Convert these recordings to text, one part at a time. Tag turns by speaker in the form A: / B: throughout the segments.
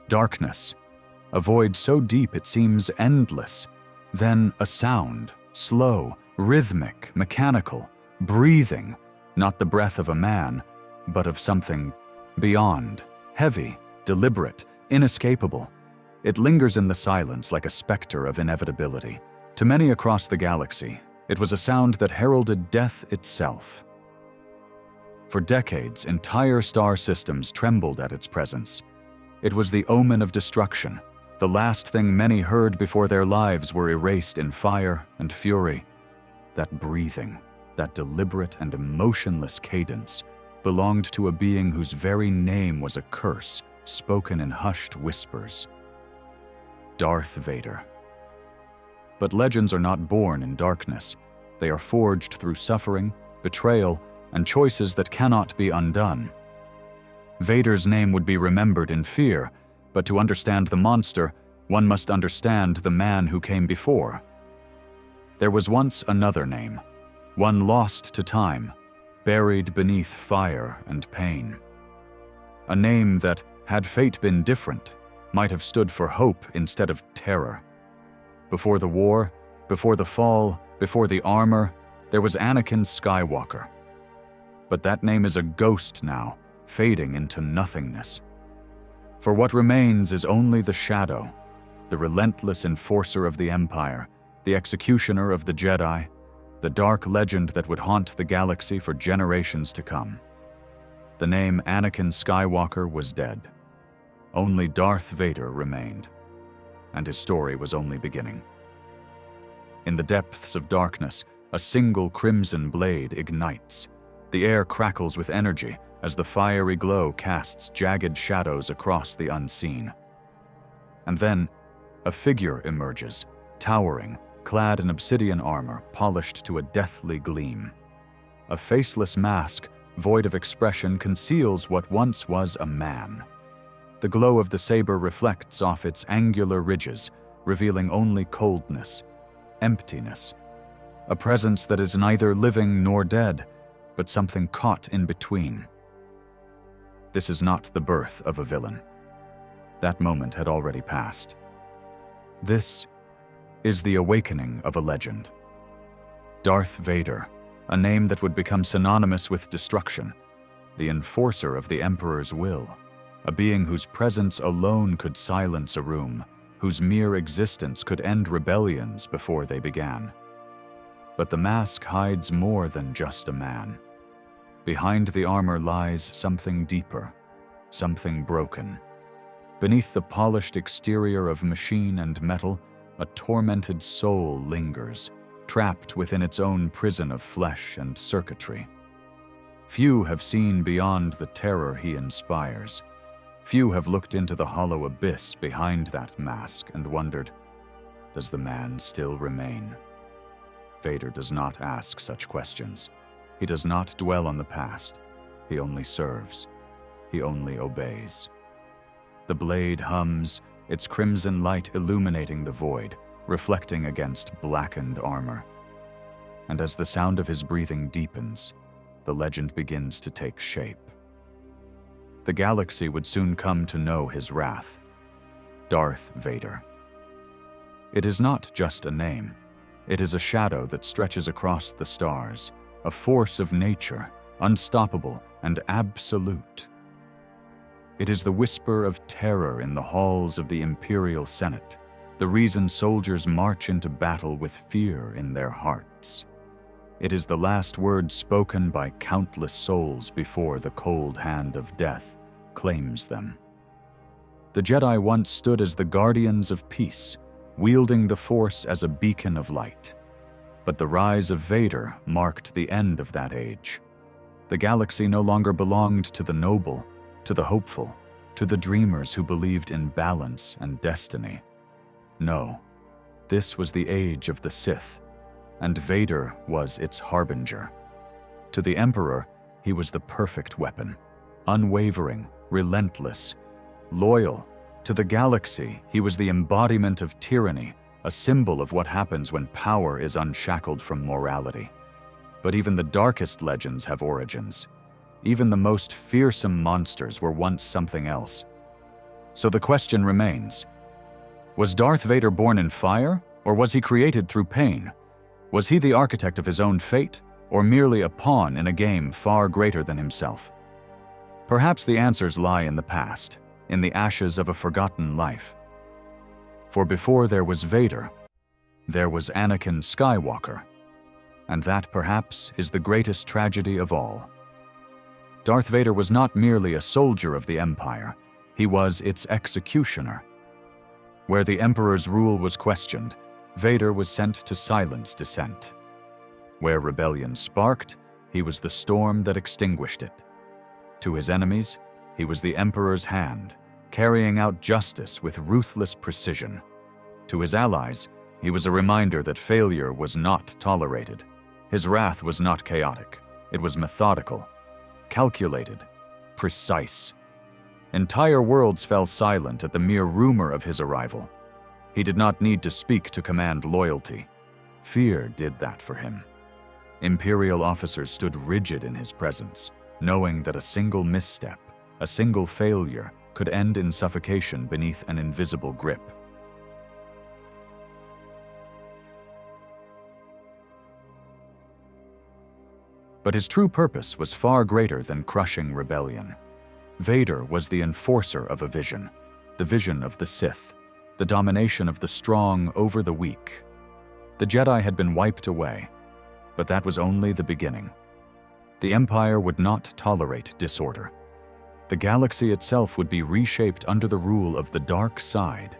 A: Darkness, a void so deep it seems endless. Then a sound, slow, rhythmic, mechanical, breathing, not the breath of a man, but of something beyond, heavy, deliberate, inescapable. It lingers in the silence like a specter of inevitability. To many across the galaxy, it was a sound that heralded death itself. For decades, entire star systems trembled at its presence. It was the omen of destruction, the last thing many heard before their lives were erased in fire and fury. That breathing, that deliberate and emotionless cadence, belonged to a being whose very name was a curse spoken in hushed whispers. Darth Vader. But legends are not born in darkness. They are forged through suffering, betrayal, and choices that cannot be undone. Vader's name would be remembered in fear, but to understand the monster, one must understand the man who came before. There was once another name, one lost to time, buried beneath fire and pain. A name that, had fate been different, might have stood for hope instead of terror. Before the war, before the fall, before the armor, there was Anakin Skywalker. But that name is a ghost now, fading into nothingness. For what remains is only the shadow, the relentless enforcer of the Empire, the executioner of the Jedi, the dark legend that would haunt the galaxy for generations to come. The name Anakin Skywalker was dead. Only Darth Vader remained, and his story was only beginning. In the depths of darkness, a single crimson blade ignites. The air crackles with energy as the fiery glow casts jagged shadows across the unseen. And then, a figure emerges, towering, clad in obsidian armor, polished to a deathly gleam. A faceless mask, void of expression, conceals what once was a man. The glow of the saber reflects off its angular ridges, revealing only coldness, emptiness. A presence that is neither living nor dead, but something caught in between. This is not the birth of a villain. That moment had already passed. This is the awakening of a legend. Darth Vader, a name that would become synonymous with destruction, the enforcer of the Emperor's will, a being whose presence alone could silence a room, whose mere existence could end rebellions before they began. But the mask hides more than just a man. Behind the armor lies something deeper, something broken. Beneath the polished exterior of machine and metal, a tormented soul lingers, trapped within its own prison of flesh and circuitry. Few have seen beyond the terror he inspires. Few have looked into the hollow abyss behind that mask and wondered, does the man still remain? Vader does not ask such questions. He does not dwell on the past. He only serves. He only obeys. The blade hums, its crimson light illuminating the void, reflecting against blackened armor. And as the sound of his breathing deepens, the legend begins to take shape. The galaxy would soon come to know his wrath. Darth Vader. It is not just a name. It is a shadow that stretches across the stars, a force of nature, unstoppable and absolute. It is the whisper of terror in the halls of the Imperial Senate, the reason soldiers march into battle with fear in their hearts. It is the last word spoken by countless souls before the cold hand of death claims them. The Jedi once stood as the guardians of peace, wielding the Force as a beacon of light. But the rise of Vader marked the end of that age. The galaxy no longer belonged to the noble, to the hopeful, to the dreamers who believed in balance and destiny. No, this was the age of the Sith, and Vader was its harbinger. To the Emperor, he was the perfect weapon, unwavering, relentless, loyal. To the galaxy, he was the embodiment of tyranny, a symbol of what happens when power is unshackled from morality. But even the darkest legends have origins. Even the most fearsome monsters were once something else. So the question remains, was Darth Vader born in fire, or was he created through pain? Was he the architect of his own fate, or merely a pawn in a game far greater than himself? Perhaps the answers lie in the past, in the ashes of a forgotten life. For before there was Vader, there was Anakin Skywalker, and that perhaps is the greatest tragedy of all. Darth Vader was not merely a soldier of the Empire, he was its executioner. Where the Emperor's rule was questioned, Vader was sent to silence dissent. Where rebellion sparked, he was the storm that extinguished it. To his enemies, he was the Emperor's hand, carrying out justice with ruthless precision. To his allies, he was a reminder that failure was not tolerated. His wrath was not chaotic. It was methodical, calculated, precise. Entire worlds fell silent at the mere rumor of his arrival. He did not need to speak to command loyalty. Fear did that for him. Imperial officers stood rigid in his presence, knowing that a single misstep, a single failure, could end in suffocation beneath an invisible grip. But his true purpose was far greater than crushing rebellion. Vader was the enforcer of a vision, the vision of the Sith, the domination of the strong over the weak. The Jedi had been wiped away, but that was only the beginning. The Empire would not tolerate disorder. The galaxy itself would be reshaped under the rule of the dark side.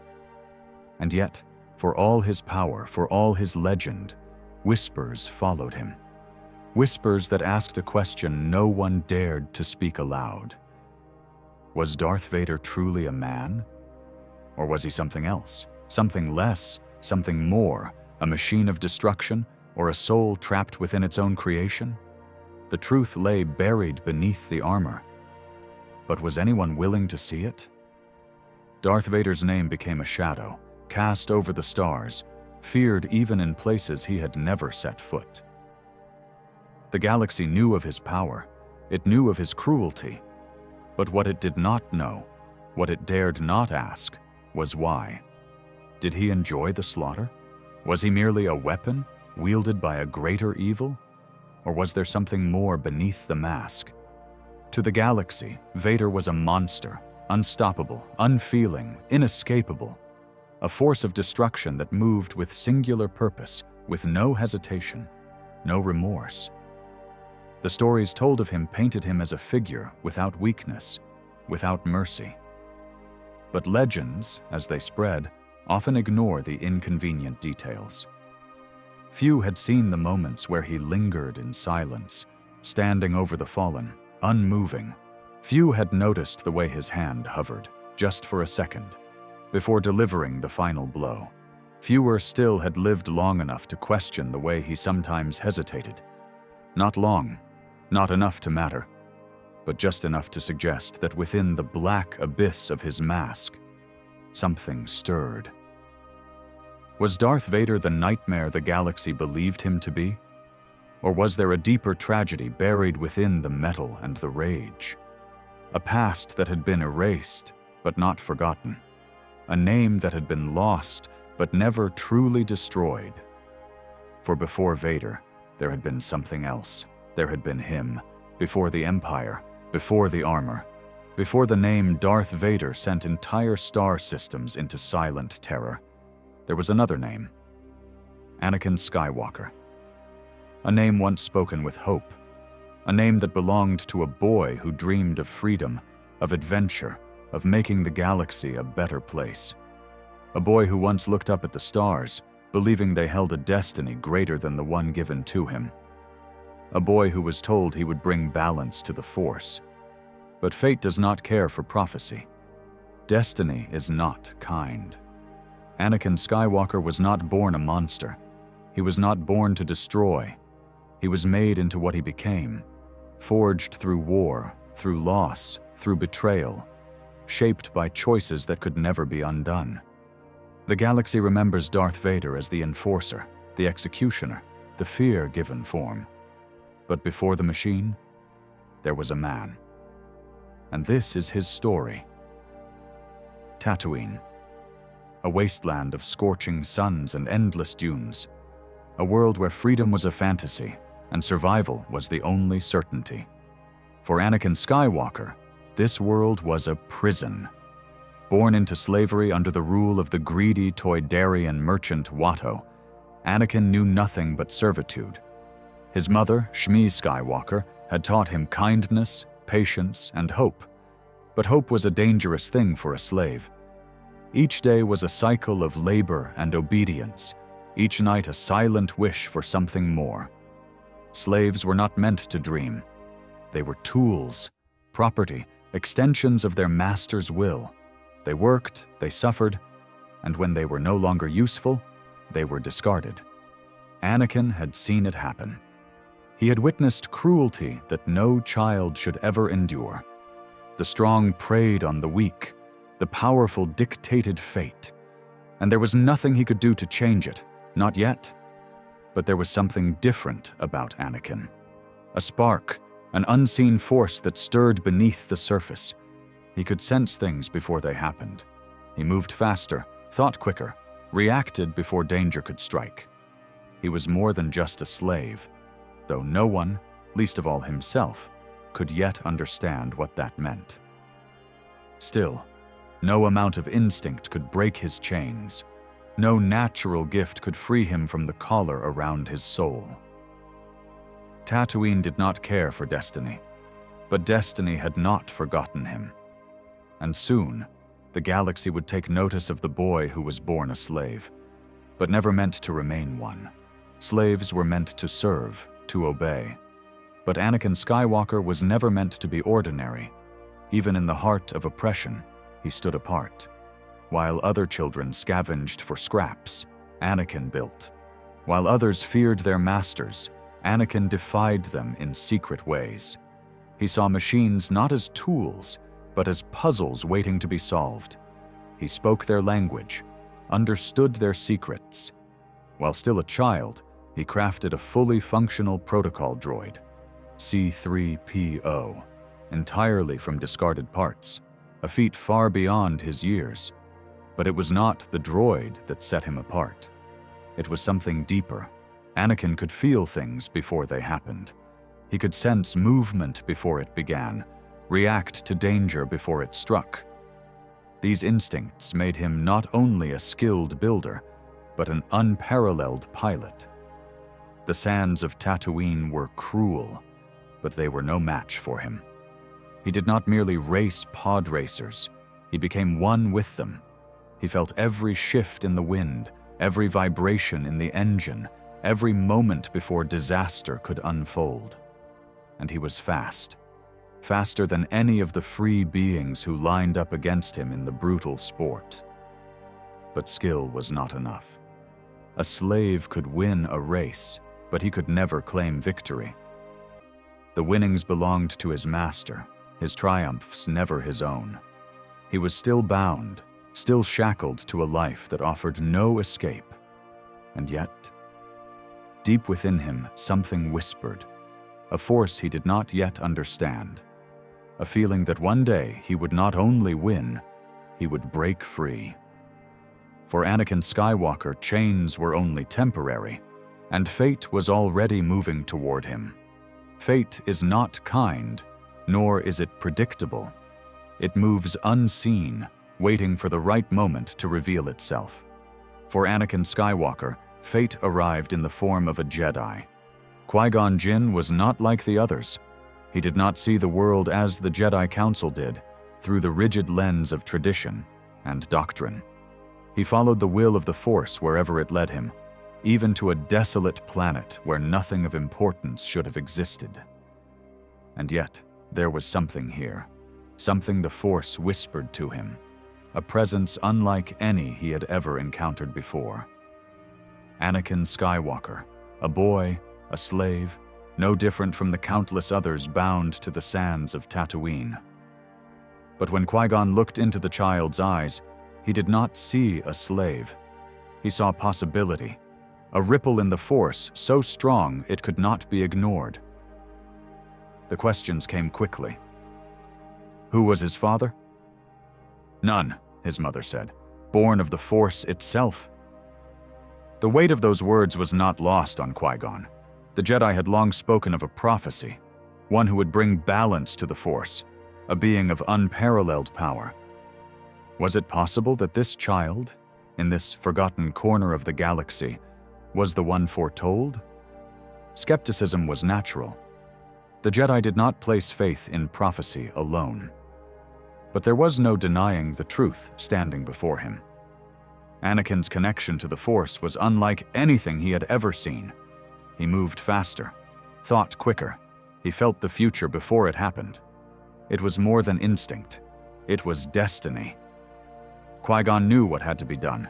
A: And yet, for all his power, for all his legend, whispers followed him. Whispers that asked a question no one dared to speak aloud. Was Darth Vader truly a man? Or was he something else? Something less? Something more? A machine of destruction? Or a soul trapped within its own creation? The truth lay buried beneath the armor. But was anyone willing to see it? Darth Vader's name became a shadow, cast over the stars, feared even in places he had never set foot. The galaxy knew of his power. It knew of his cruelty. But what it did not know, what it dared not ask, was why. Did he enjoy the slaughter? Was he merely a weapon, wielded by a greater evil? Or was there something more beneath the mask? To the galaxy, Vader was a monster, unstoppable, unfeeling, inescapable. A force of destruction that moved with singular purpose, with no hesitation, no remorse. The stories told of him painted him as a figure without weakness, without mercy. But legends, as they spread, often ignore the inconvenient details. Few had seen the moments where he lingered in silence, standing over the fallen, unmoving. Few had noticed the way his hand hovered, just for a second, before delivering the final blow. Fewer still had lived long enough to question the way he sometimes hesitated. Not long, not enough to matter, but just enough to suggest that within the black abyss of his mask, something stirred. Was Darth Vader the nightmare the galaxy believed him to be? Or was there a deeper tragedy buried within the metal and the rage? A past that had been erased, but not forgotten. A name that had been lost, but never truly destroyed. For before Vader, there had been something else. There had been him, before the Empire, before the armor, before the name Darth Vader sent entire star systems into silent terror. There was another name, Anakin Skywalker. A name once spoken with hope, a name that belonged to a boy who dreamed of freedom, of adventure, of making the galaxy a better place. A boy who once looked up at the stars, believing they held a destiny greater than the one given to him. A boy who was told he would bring balance to the Force. But fate does not care for prophecy. Destiny is not kind. Anakin Skywalker was not born a monster. He was not born to destroy. He was made into what he became, forged through war, through loss, through betrayal, shaped by choices that could never be undone. The galaxy remembers Darth Vader as the enforcer, the executioner, the fear-given form. But before the machine, there was a man. And this is his story. Tatooine. A wasteland of scorching suns and endless dunes. A world where freedom was a fantasy and survival was the only certainty. For Anakin Skywalker, this world was a prison. Born into slavery under the rule of the greedy Toydarian merchant Watto, Anakin knew nothing but servitude. His mother, Shmi Skywalker, had taught him kindness, patience, and hope. But hope was a dangerous thing for a slave. Each day was a cycle of labor and obedience, each night a silent wish for something more. Slaves were not meant to dream. They were tools, property, extensions of their master's will. They worked, they suffered, and when they were no longer useful, they were discarded. Anakin had seen it happen. He had witnessed cruelty that no child should ever endure. The strong preyed on the weak, the powerful dictated fate, and there was nothing he could do to change it, not yet. But there was something different about Anakin. A spark, an unseen force that stirred beneath the surface. He could sense things before they happened. He moved faster, thought quicker, reacted before danger could strike. He was more than just a slave, though no one, least of all himself, could yet understand what that meant. Still, no amount of instinct could break his chains. No natural gift could free him from the collar around his soul. Tatooine did not care for destiny, but destiny had not forgotten him. And soon, the galaxy would take notice of the boy who was born a slave, but never meant to remain one. Slaves were meant to serve, to obey. But Anakin Skywalker was never meant to be ordinary. Even in the heart of oppression, he stood apart. While other children scavenged for scraps, Anakin built. While others feared their masters, Anakin defied them in secret ways. He saw machines not as tools, but as puzzles waiting to be solved. He spoke their language, understood their secrets. While still a child, he crafted a fully functional protocol droid, C-3PO, entirely from discarded parts, a feat far beyond his years. But it was not the droid that set him apart. It was something deeper. Anakin could feel things before they happened. He could sense movement before it began, react to danger before it struck. These instincts made him not only a skilled builder, but an unparalleled pilot. The sands of Tatooine were cruel, but they were no match for him. He did not merely race pod racers, he became one with them. He felt every shift in the wind, every vibration in the engine, every moment before disaster could unfold. And he was fast. Faster than any of the free beings who lined up against him in the brutal sport. But skill was not enough. A slave could win a race, but he could never claim victory. The winnings belonged to his master, his triumphs never his own. He was still bound, still shackled to a life that offered no escape. And yet, deep within him, something whispered, a force he did not yet understand. A feeling that one day he would not only win, he would break free. For Anakin Skywalker, chains were only temporary, and fate was already moving toward him. Fate is not kind, nor is it predictable. It moves unseen, waiting for the right moment to reveal itself. For Anakin Skywalker, fate arrived in the form of a Jedi. Qui-Gon Jinn was not like the others. He did not see the world as the Jedi Council did, through the rigid lens of tradition and doctrine. He followed the will of the Force wherever it led him, even to a desolate planet where nothing of importance should have existed. And yet, there was something here, something the Force whispered to him, a presence unlike any he had ever encountered before. Anakin Skywalker, a boy, a slave, no different from the countless others bound to the sands of Tatooine. But when Qui-Gon looked into the child's eyes, he did not see a slave. He saw possibility, a ripple in the Force so strong it could not be ignored. The questions came quickly. Who was his father? None. his mother said, "born of the Force itself." The weight of those words was not lost on Qui-Gon. The Jedi had long spoken of a prophecy, one who would bring balance to the Force, a being of unparalleled power. Was it possible that this child, in this forgotten corner of the galaxy, was the one foretold? Skepticism was natural. The Jedi did not place faith in prophecy alone. But there was no denying the truth standing before him. Anakin's connection to the Force was unlike anything he had ever seen. He moved faster, thought quicker. He felt the future before it happened. It was more than instinct. It was destiny. Qui-Gon knew what had to be done.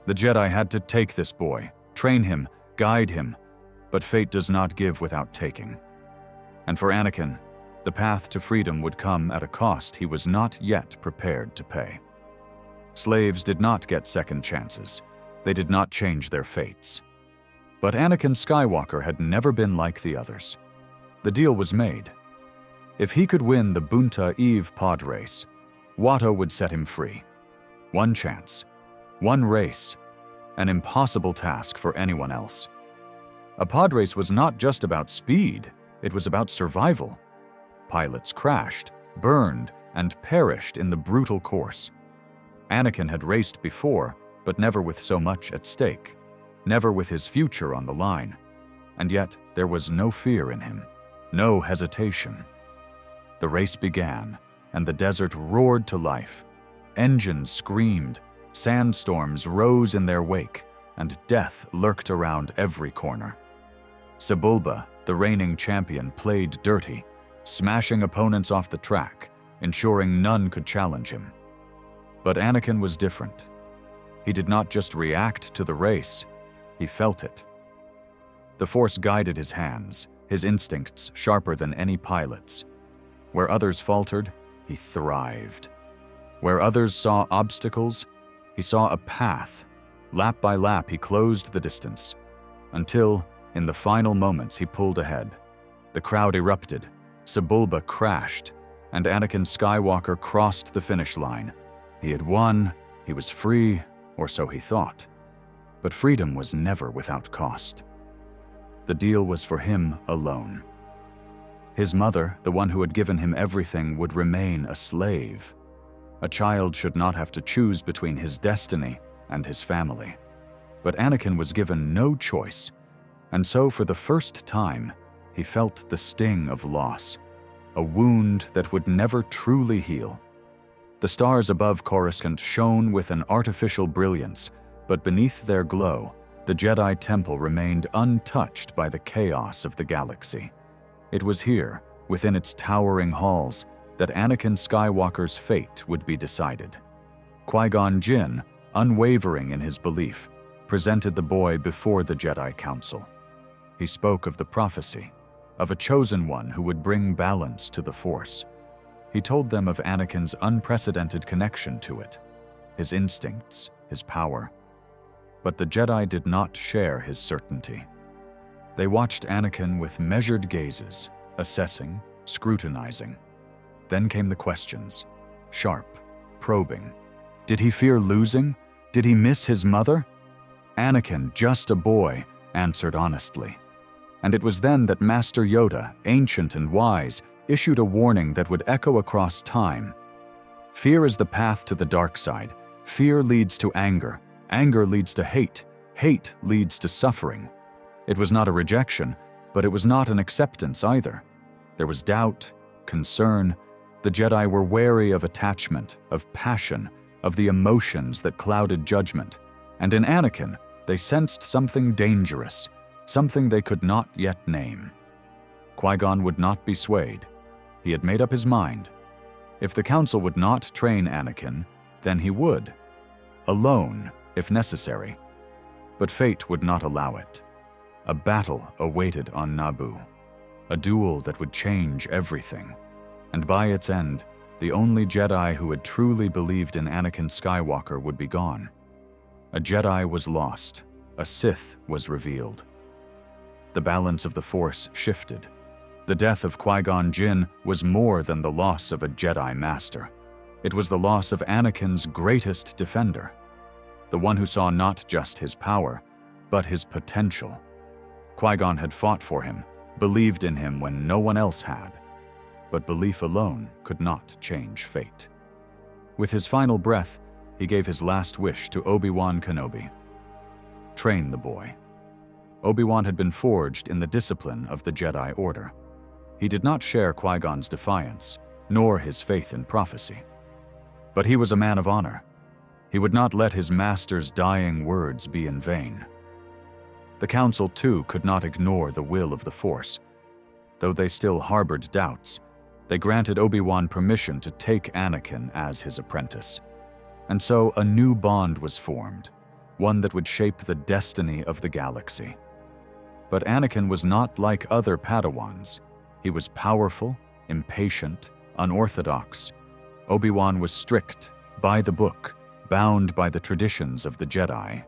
A: The Jedi had to take this boy, train him, guide him, but fate does not give without taking. And for Anakin, the path to freedom would come at a cost he was not yet prepared to pay. Slaves did not get second chances. They did not change their fates. But Anakin Skywalker had never been like the others. The deal was made. If he could win the Bunta Eve pod race, Watto would set him free. One chance, one race, an impossible task for anyone else. A pod race was not just about speed, it was about survival. Pilots crashed, burned, and perished in the brutal course. Anakin had raced before, but never with so much at stake, never with his future on the line. And yet there was no fear in him, no hesitation. The race began, and the desert roared to life. Engines screamed, sandstorms rose in their wake, and death lurked around every corner. Sebulba, the reigning champion, played dirty, smashing opponents off the track, ensuring none could challenge him. But Anakin was different. He did not just react to the race, he felt it. The Force guided his hands, his instincts sharper than any pilot's. Where others faltered, he thrived. Where others saw obstacles, he saw a path. Lap by lap, he closed the distance, until, in the final moments, he pulled ahead. The crowd erupted, Sebulba crashed, and Anakin Skywalker crossed the finish line. He had won, he was free, or so he thought. But freedom was never without cost. The deal was for him alone. His mother, the one who had given him everything, would remain a slave. A child should not have to choose between his destiny and his family. But Anakin was given no choice, and so for the first time, he felt the sting of loss, a wound that would never truly heal. The stars above Coruscant shone with an artificial brilliance, but beneath their glow, the Jedi Temple remained untouched by the chaos of the galaxy. It was here, within its towering halls, that Anakin Skywalker's fate would be decided. Qui-Gon Jinn, unwavering in his belief, presented the boy before the Jedi Council. He spoke of the prophecy, of a chosen one who would bring balance to the Force. He told them of Anakin's unprecedented connection to it, his instincts, his power. But the Jedi did not share his certainty. They watched Anakin with measured gazes, assessing, scrutinizing. Then came the questions, sharp, probing. Did he fear losing? Did he miss his mother? Anakin, just a boy, answered honestly. And it was then that Master Yoda, ancient and wise, issued a warning that would echo across time. Fear is the path to the dark side. Fear leads to anger. Anger leads to hate. Hate leads to suffering. It was not a rejection, but it was not an acceptance either. There was doubt, concern. The Jedi were wary of attachment, of passion, of the emotions that clouded judgment. And in Anakin, they sensed something dangerous, something they could not yet name. Qui-Gon would not be swayed. He had made up his mind. If the Council would not train Anakin, then he would. Alone, if necessary. But fate would not allow it. A battle awaited on Naboo. A duel that would change everything. And by its end, the only Jedi who had truly believed in Anakin Skywalker would be gone. A Jedi was lost. A Sith was revealed. The balance of the Force shifted. The death of Qui-Gon Jinn was more than the loss of a Jedi Master. It was the loss of Anakin's greatest defender, the one who saw not just his power, but his potential. Qui-Gon had fought for him, believed in him when no one else had, but belief alone could not change fate. With his final breath, he gave his last wish to Obi-Wan Kenobi. Train the boy. Obi-Wan had been forged in the discipline of the Jedi Order. He did not share Qui-Gon's defiance, nor his faith in prophecy. But he was a man of honor. He would not let his master's dying words be in vain. The Council, too, could not ignore the will of the Force. Though they still harbored doubts, they granted Obi-Wan permission to take Anakin as his apprentice. And so a new bond was formed, one that would shape the destiny of the galaxy. But Anakin was not like other Padawans. He was powerful, impatient, unorthodox. Obi-Wan was strict, by the book, bound by the traditions of the Jedi.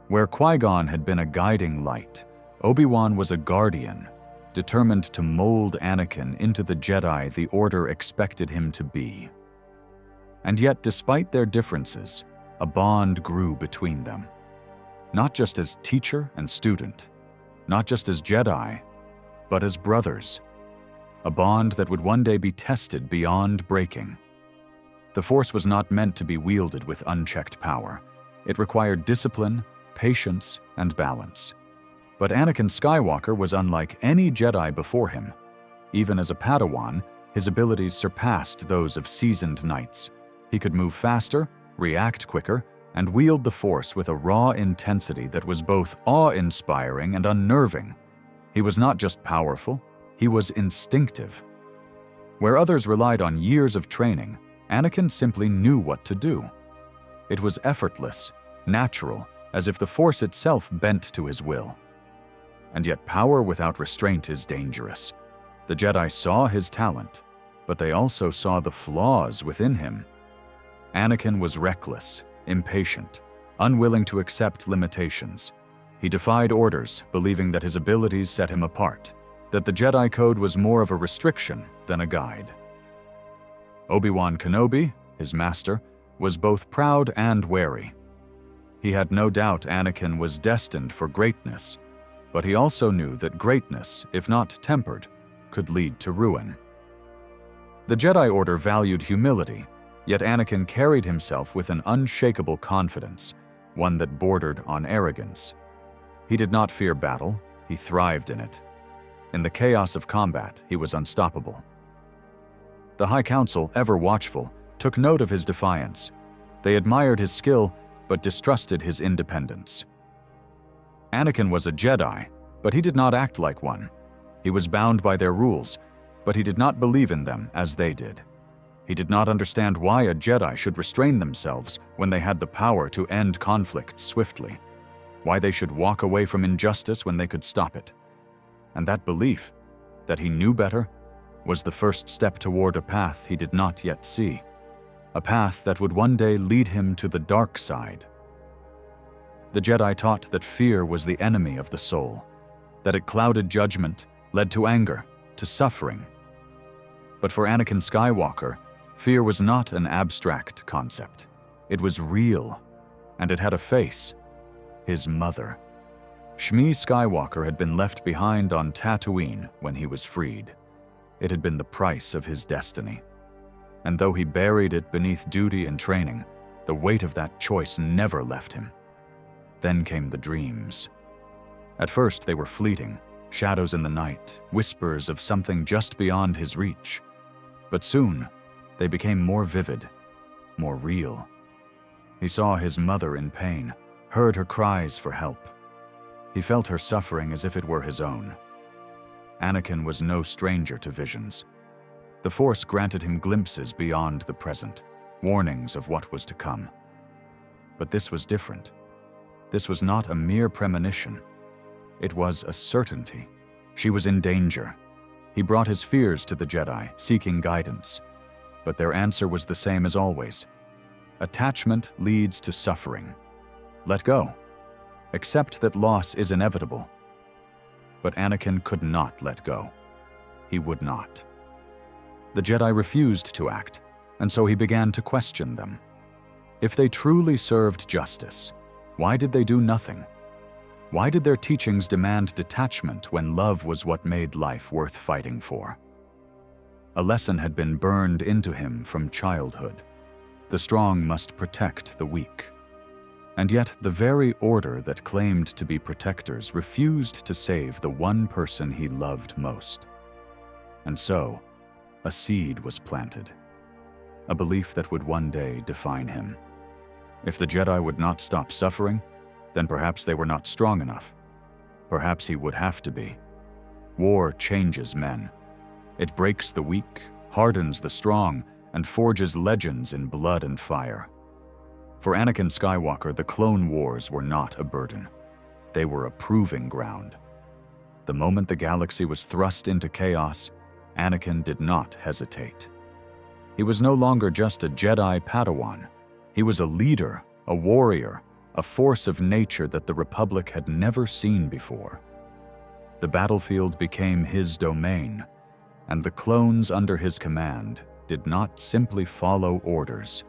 A: Where Qui-Gon had been a guiding light, Obi-Wan was a guardian, determined to mold Anakin into the Jedi the Order expected him to be. And yet, despite their differences, a bond grew between them. Not just as teacher and student, not just as Jedi, but as brothers. A bond that would one day be tested beyond breaking. The Force was not meant to be wielded with unchecked power. It required discipline, patience, and balance. But Anakin Skywalker was unlike any Jedi before him. Even as a Padawan, his abilities surpassed those of seasoned knights. He could move faster, react quicker, and wield the Force with a raw intensity that was both awe-inspiring and unnerving. He was not just powerful, he was instinctive. Where others relied on years of training, Anakin simply knew what to do. It was effortless, natural, as if the Force itself bent to his will. And yet power without restraint is dangerous. The Jedi saw his talent, but they also saw the flaws within him. Anakin was reckless, impatient, unwilling to accept limitations. He defied orders, believing that his abilities set him apart, that the Jedi Code was more of a restriction than a guide. Obi-Wan Kenobi, his master, was both proud and wary. He had no doubt Anakin was destined for greatness, but he also knew that greatness, if not tempered, could lead to ruin. The Jedi Order valued humility, yet Anakin carried himself with an unshakable confidence, one that bordered on arrogance. He did not fear battle, he thrived in it. In the chaos of combat, he was unstoppable. The High Council, ever watchful, took note of his defiance. They admired his skill, but distrusted his independence. Anakin was a Jedi, but he did not act like one. He was bound by their rules, but he did not believe in them as they did. He did not understand why a Jedi should restrain themselves when they had the power to end conflicts swiftly, why they should walk away from injustice when they could stop it. And that belief, that he knew better, was the first step toward a path he did not yet see, a path that would one day lead him to the dark side. The Jedi taught that fear was the enemy of the soul, that it clouded judgment, led to anger, to suffering. But for Anakin Skywalker, fear was not an abstract concept. It was real, and it had a face: his mother. Shmi Skywalker had been left behind on Tatooine when he was freed. It had been the price of his destiny. And though he buried it beneath duty and training, the weight of that choice never left him. Then came the dreams. At first they were fleeting, shadows in the night, whispers of something just beyond his reach. But soon, they became more vivid, more real. He saw his mother in pain, heard her cries for help. He felt her suffering as if it were his own. Anakin was no stranger to visions. The Force granted him glimpses beyond the present, warnings of what was to come. But this was different. This was not a mere premonition. It was a certainty. She was in danger. He brought his fears to the Jedi, seeking guidance. But their answer was the same as always. Attachment leads to suffering. Let go. Accept that loss is inevitable. But Anakin could not let go. He would not. The Jedi refused to act. and so he began to question them. If they truly served justice, why did they do nothing? Why did their teachings demand detachment when love was what made life worth fighting for? A lesson had been burned into him from childhood. The strong must protect the weak. And yet the very order that claimed to be protectors refused to save the one person he loved most. And so, a seed was planted, a belief that would one day define him. If the Jedi would not stop suffering, then perhaps they were not strong enough. Perhaps he would have to be. War changes men. It breaks the weak, hardens the strong, and forges legends in blood and fire. For Anakin Skywalker, the Clone Wars were not a burden. They were a proving ground. The moment the galaxy was thrust into chaos, Anakin did not hesitate. He was no longer just a Jedi Padawan. He was a leader, a warrior, a force of nature that the Republic had never seen before. The battlefield became his domain, and the clones under his command did not simply follow orders.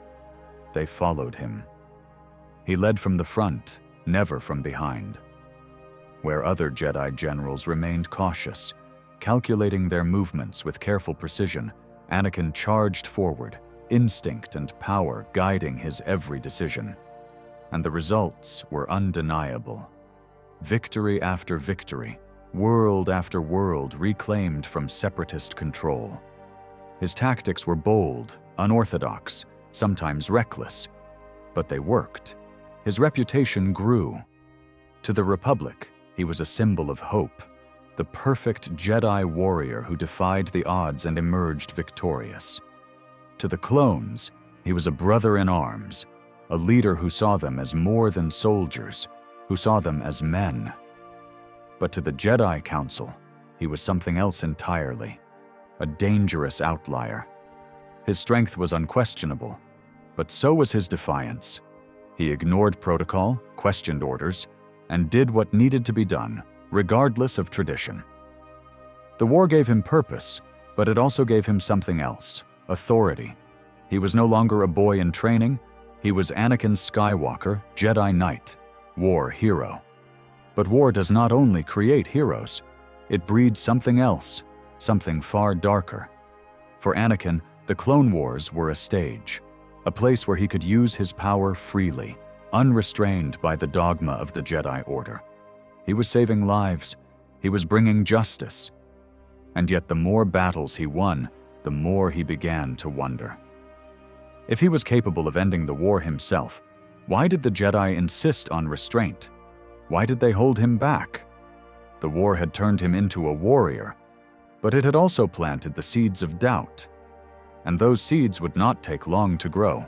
A: They followed him. He led from the front, never from behind. Where other Jedi generals remained cautious, calculating their movements with careful precision, Anakin charged forward, instinct and power guiding his every decision. And the results were undeniable. Victory after victory, world after world reclaimed from separatist control. His tactics were bold, unorthodox, sometimes reckless, but they worked. His reputation grew. To the Republic, he was a symbol of hope, the perfect Jedi warrior who defied the odds and emerged victorious. To the clones, he was a brother in arms, a leader who saw them as more than soldiers, who saw them as men. But to the Jedi Council, he was something else entirely, a dangerous outlier. His strength was unquestionable, but so was his defiance. He ignored protocol, questioned orders, and did what needed to be done, regardless of tradition. The war gave him purpose, but it also gave him something else, authority. He was no longer a boy in training. He was Anakin Skywalker, Jedi Knight, war hero. But war does not only create heroes, it breeds something else, something far darker. For Anakin, the Clone Wars were a stage, a place where he could use his power freely, unrestrained by the dogma of the Jedi Order. He was saving lives. He was bringing justice. And yet the more battles he won, the more he began to wonder. If he was capable of ending the war himself, why did the Jedi insist on restraint? Why did they hold him back? The war had turned him into a warrior, but it had also planted the seeds of doubt. And those seeds would not take long to grow.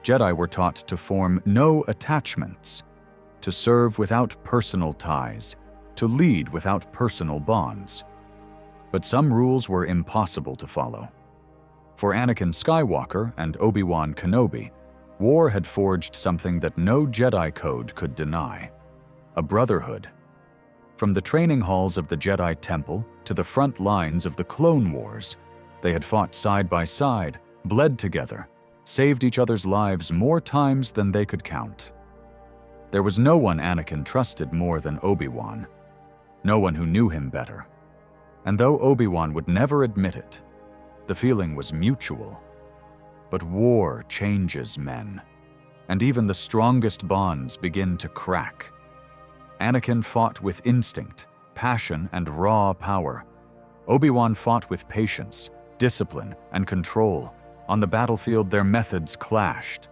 A: Jedi were taught to form no attachments, to serve without personal ties, to lead without personal bonds. But some rules were impossible to follow. For Anakin Skywalker and Obi-Wan Kenobi, war had forged something that no Jedi code could deny: a brotherhood. From the training halls of the Jedi Temple to the front lines of the Clone Wars, they had fought side by side, bled together, saved each other's lives more times than they could count. There was no one Anakin trusted more than Obi-Wan, no one who knew him better. And though Obi-Wan would never admit it, the feeling was mutual. But war changes men, and even the strongest bonds begin to crack. Anakin fought with instinct, passion, and raw power. Obi-Wan fought with patience, discipline, and control. On the battlefield, their methods clashed.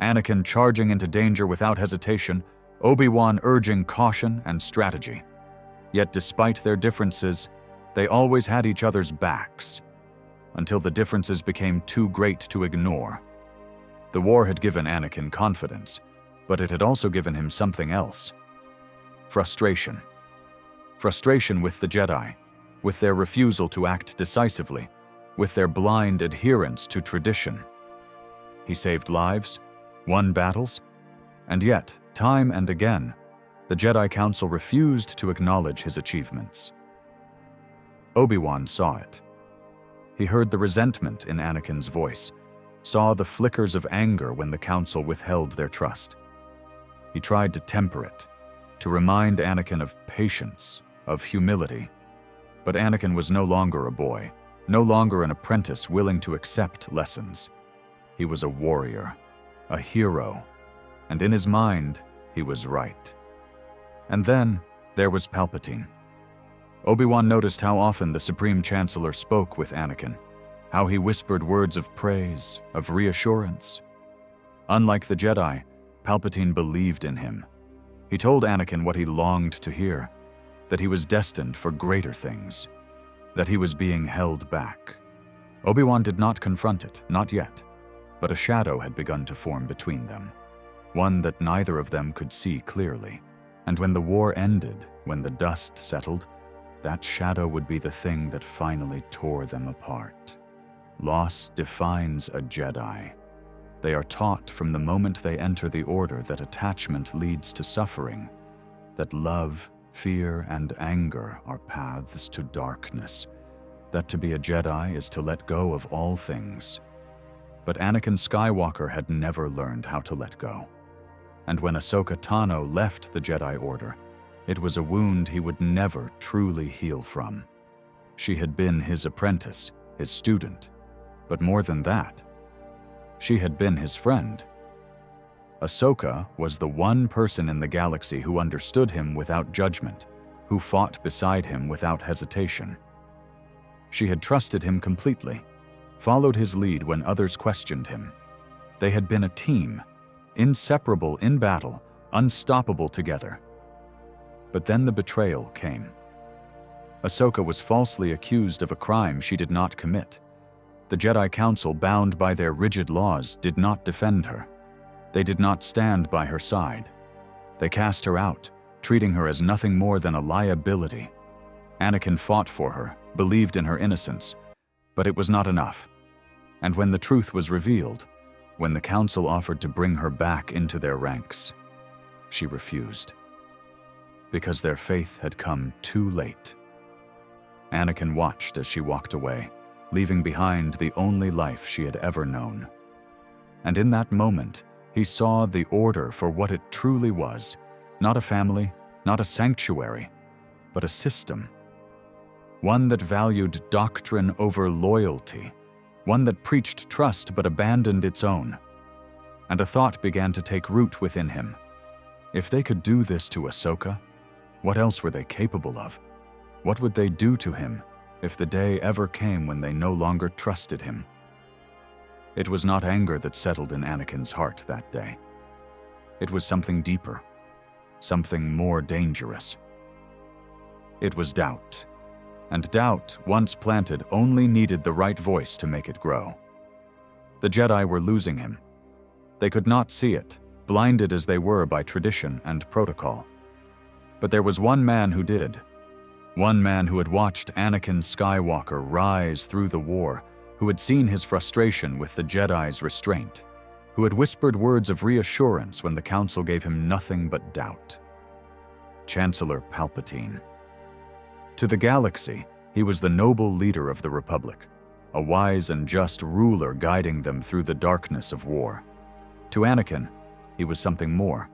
A: Anakin charging into danger without hesitation, Obi-Wan urging caution and strategy. Yet despite their differences, they always had each other's backs, until the differences became too great to ignore. The war had given Anakin confidence, but it had also given him something else: frustration. Frustration with the Jedi, with their refusal to act decisively, with their blind adherence to tradition. He saved lives, won battles, and yet, time and again, the Jedi Council refused to acknowledge his achievements. Obi-Wan saw it. He heard the resentment in Anakin's voice, saw the flickers of anger when the Council withheld their trust. He tried to temper it, to remind Anakin of patience, of humility. But Anakin was no longer a boy, no longer an apprentice willing to accept lessons. He was a warrior, a hero, and in his mind, he was right. And then there was Palpatine. Obi-Wan noticed how often the Supreme Chancellor spoke with Anakin, how he whispered words of praise, of reassurance. Unlike the Jedi, Palpatine believed in him. He told Anakin what he longed to hear, that he was destined for greater things, that he was being held back. Obi-Wan did not confront it, not yet, but a shadow had begun to form between them, one that neither of them could see clearly. And when the war ended, when the dust settled, that shadow would be the thing that finally tore them apart. Loss defines a Jedi. They are taught from the moment they enter the Order that attachment leads to suffering, that love, fear, and anger are paths to darkness, that to be a Jedi is to let go of all things. But Anakin Skywalker had never learned how to let go. And when Ahsoka Tano left the Jedi Order, it was a wound he would never truly heal from. She had been his apprentice, his student, but more than that, she had been his friend. Ahsoka was the one person in the galaxy who understood him without judgment, who fought beside him without hesitation. She had trusted him completely, followed his lead when others questioned him. They had been a team, inseparable in battle, unstoppable together. But then the betrayal came. Ahsoka was falsely accused of a crime she did not commit. The Jedi Council, bound by their rigid laws, did not defend her. They did not stand by her side. They cast her out, treating her as nothing more than a liability. Anakin fought for her, believed in her innocence, but it was not enough. And when the truth was revealed, when the Council offered to bring her back into their ranks, she refused. Because their faith had come too late. Anakin watched as she walked away, leaving behind the only life she had ever known. And in that moment, he saw the Order for what it truly was, not a family, not a sanctuary, but a system. One that valued doctrine over loyalty, one that preached trust but abandoned its own. And a thought began to take root within him. If they could do this to Ahsoka, what else were they capable of? What would they do to him if the day ever came when they no longer trusted him? It was not anger that settled in Anakin's heart that day. It was something deeper, something more dangerous. It was doubt. And doubt, once planted, only needed the right voice to make it grow. The Jedi were losing him. They could not see it, blinded as they were by tradition and protocol. But there was one man who did. One man who had watched Anakin Skywalker rise through the war, who had seen his frustration with the Jedi's restraint, who had whispered words of reassurance when the Council gave him nothing but doubt. Chancellor Palpatine. To the galaxy, he was the noble leader of the Republic, a wise and just ruler guiding them through the darkness of war. To Anakin, he was something more,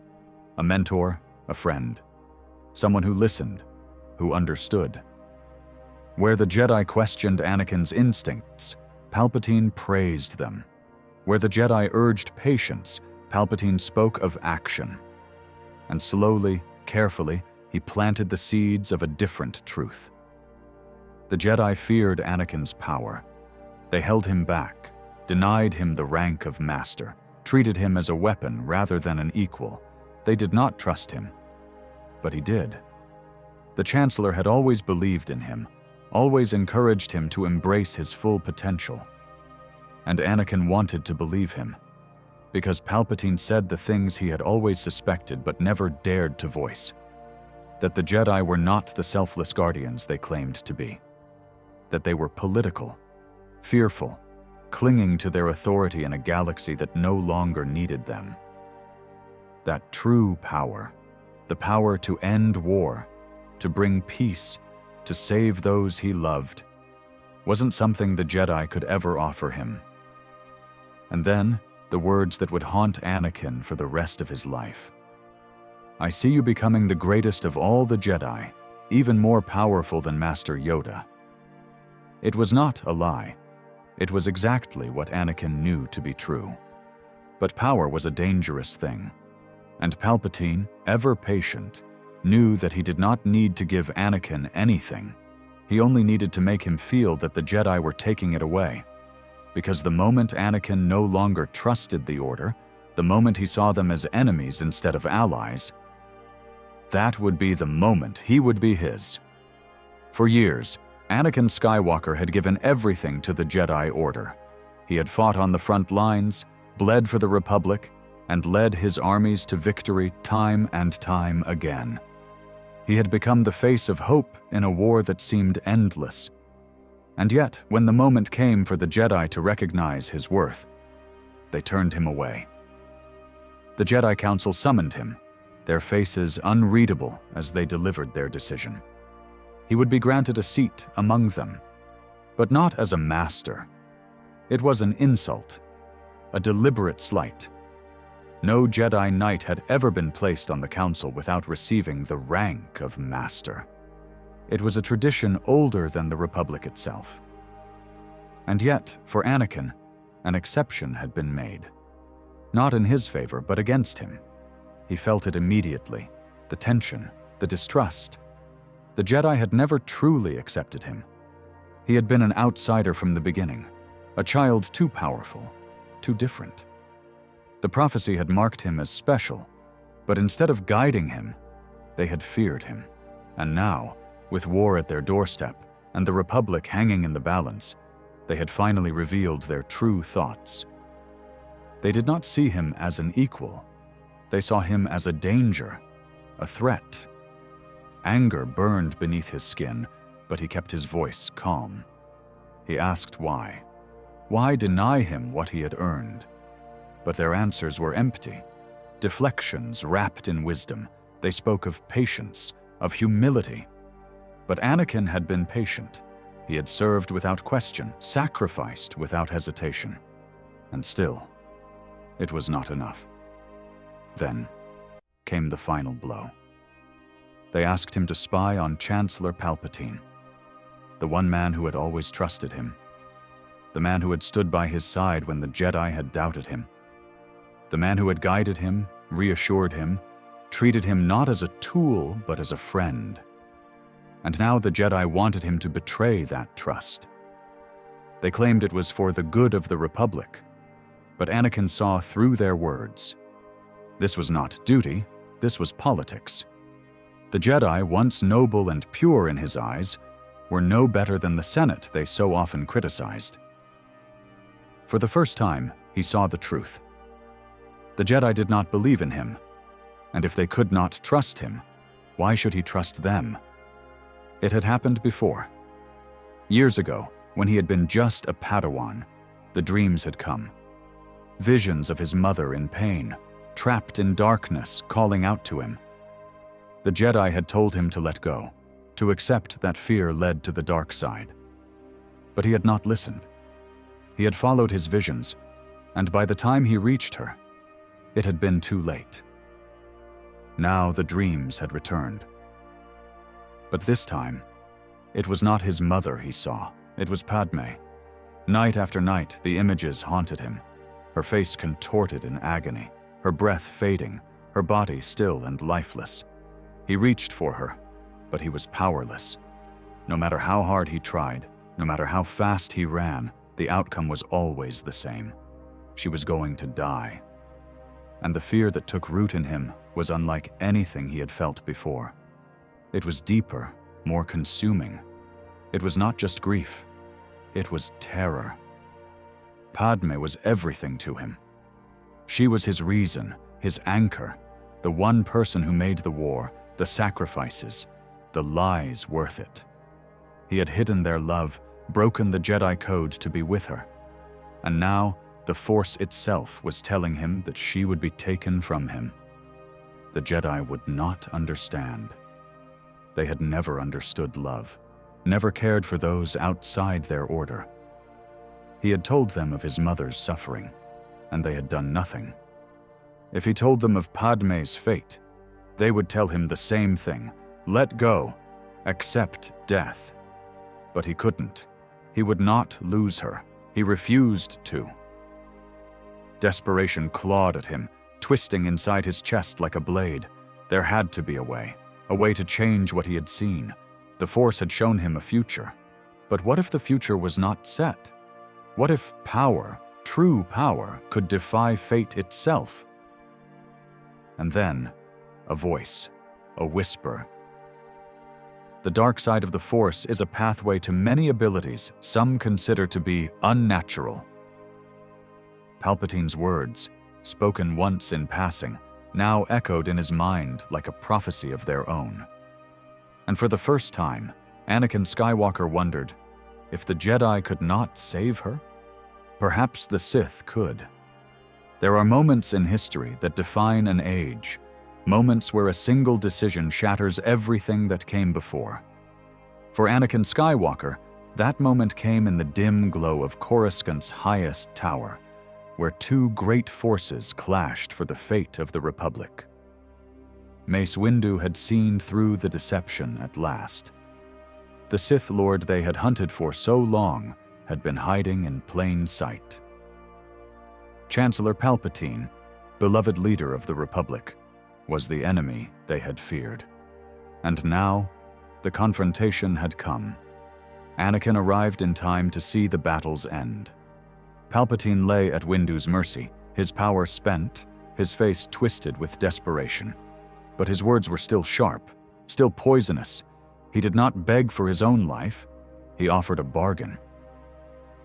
A: a mentor, a friend, someone who listened, who understood. Where the Jedi questioned Anakin's instincts, Palpatine praised them. Where the Jedi urged patience, Palpatine spoke of action. And slowly, carefully, he planted the seeds of a different truth. The Jedi feared Anakin's power. They held him back, denied him the rank of master, treated him as a weapon rather than an equal. They did not trust him. But he did. The Chancellor had always believed in him, always encouraged him to embrace his full potential. And Anakin wanted to believe him, because Palpatine said the things he had always suspected but never dared to voice. That the Jedi were not the selfless guardians they claimed to be. That they were political, fearful, clinging to their authority in a galaxy that no longer needed them. That true power, the power to end war, to bring peace, to save those he loved, wasn't something the Jedi could ever offer him. And then, the words that would haunt Anakin for the rest of his life. "I see you becoming the greatest of all the Jedi, even more powerful than Master Yoda." It was not a lie. It was exactly what Anakin knew to be true. But power was a dangerous thing. And Palpatine, ever patient, knew that he did not need to give Anakin anything. He only needed to make him feel that the Jedi were taking it away. Because the moment Anakin no longer trusted the Order, the moment he saw them as enemies instead of allies, that would be the moment he would be his. For years, Anakin Skywalker had given everything to the Jedi Order. He had fought on the front lines, bled for the Republic, and led his armies to victory time and time again. He had become the face of hope in a war that seemed endless. And yet, when the moment came for the Jedi to recognize his worth, they turned him away. The Jedi Council summoned him, their faces unreadable as they delivered their decision. He would be granted a seat among them, but not as a master. It was an insult, a deliberate slight. No Jedi Knight had ever been placed on the Council without receiving the rank of Master. It was a tradition older than the Republic itself. And yet, for Anakin, an exception had been made. Not in his favor, but against him. He felt it immediately, the tension, the distrust. The Jedi had never truly accepted him. He had been an outsider from the beginning, a child too powerful, too different. The prophecy had marked him as special, but instead of guiding him, they had feared him. And now, with war at their doorstep and the Republic hanging in the balance, they had finally revealed their true thoughts. They did not see him as an equal. They saw him as a danger, a threat. Anger burned beneath his skin, but he kept his voice calm. He asked why. Why deny him what he had earned? But their answers were empty. Deflections wrapped in wisdom. They spoke of patience, of humility. But Anakin had been patient. He had served without question, sacrificed without hesitation. And still, it was not enough. Then came the final blow. They asked him to spy on Chancellor Palpatine, the one man who had always trusted him, the man who had stood by his side when the Jedi had doubted him, the man who had guided him, reassured him, treated him not as a tool but as a friend. And now the Jedi wanted him to betray that trust. They claimed it was for the good of the Republic, but Anakin saw through their words. This was not duty, this was politics. The Jedi, once noble and pure in his eyes, were no better than the Senate they so often criticized. For the first time, he saw the truth. The Jedi did not believe in him, and if they could not trust him, why should he trust them? It had happened before. Years ago, when he had been just a Padawan, the dreams had come. Visions of his mother in pain, trapped in darkness, calling out to him. The Jedi had told him to let go, to accept that fear led to the dark side. But he had not listened. He had followed his visions, and by the time he reached her, it had been too late. Now the dreams had returned. But this time, it was not his mother he saw, it was Padme. Night after night, the images haunted him, her face contorted in agony, her breath fading, her body still and lifeless. He reached for her, but he was powerless. No matter how hard he tried, no matter how fast he ran, the outcome was always the same. She was going to die. And the fear that took root in him was unlike anything he had felt before. It was deeper, more consuming. It was not just grief. It was terror. Padme was everything to him. She was his reason, his anchor, the one person who made the war, the sacrifices, the lies worth it. He had hidden their love, broken the Jedi code to be with her. And now, the Force itself was telling him that she would be taken from him. The Jedi would not understand. They had never understood love, never cared for those outside their order. He had told them of his mother's suffering, and they had done nothing. If he told them of Padme's fate, they would tell him the same thing: let go, accept death. But he couldn't. He would not lose her. He refused to. Desperation clawed at him, twisting inside his chest like a blade. There had to be a way to change what he had seen. The Force had shown him a future. But what if the future was not set? What if power, true power, could defy fate itself? And then, a voice, a whisper. The dark side of the Force is a pathway to many abilities some consider to be unnatural. Palpatine's words, spoken once in passing, now echoed in his mind like a prophecy of their own. And for the first time, Anakin Skywalker wondered, if the Jedi could not save her, perhaps the Sith could. There are moments in history that define an age, moments where a single decision shatters everything that came before. For Anakin Skywalker, that moment came in the dim glow of Coruscant's highest tower, where two great forces clashed for the fate of the Republic. Mace Windu had seen through the deception at last. The Sith Lord they had hunted for so long had been hiding in plain sight. Chancellor Palpatine, beloved leader of the Republic, was the enemy they had feared. And now, the confrontation had come. Anakin arrived in time to see the battle's end. Palpatine lay at Windu's mercy, his power spent, his face twisted with desperation. But his words were still sharp, still poisonous. He did not beg for his own life. He offered a bargain.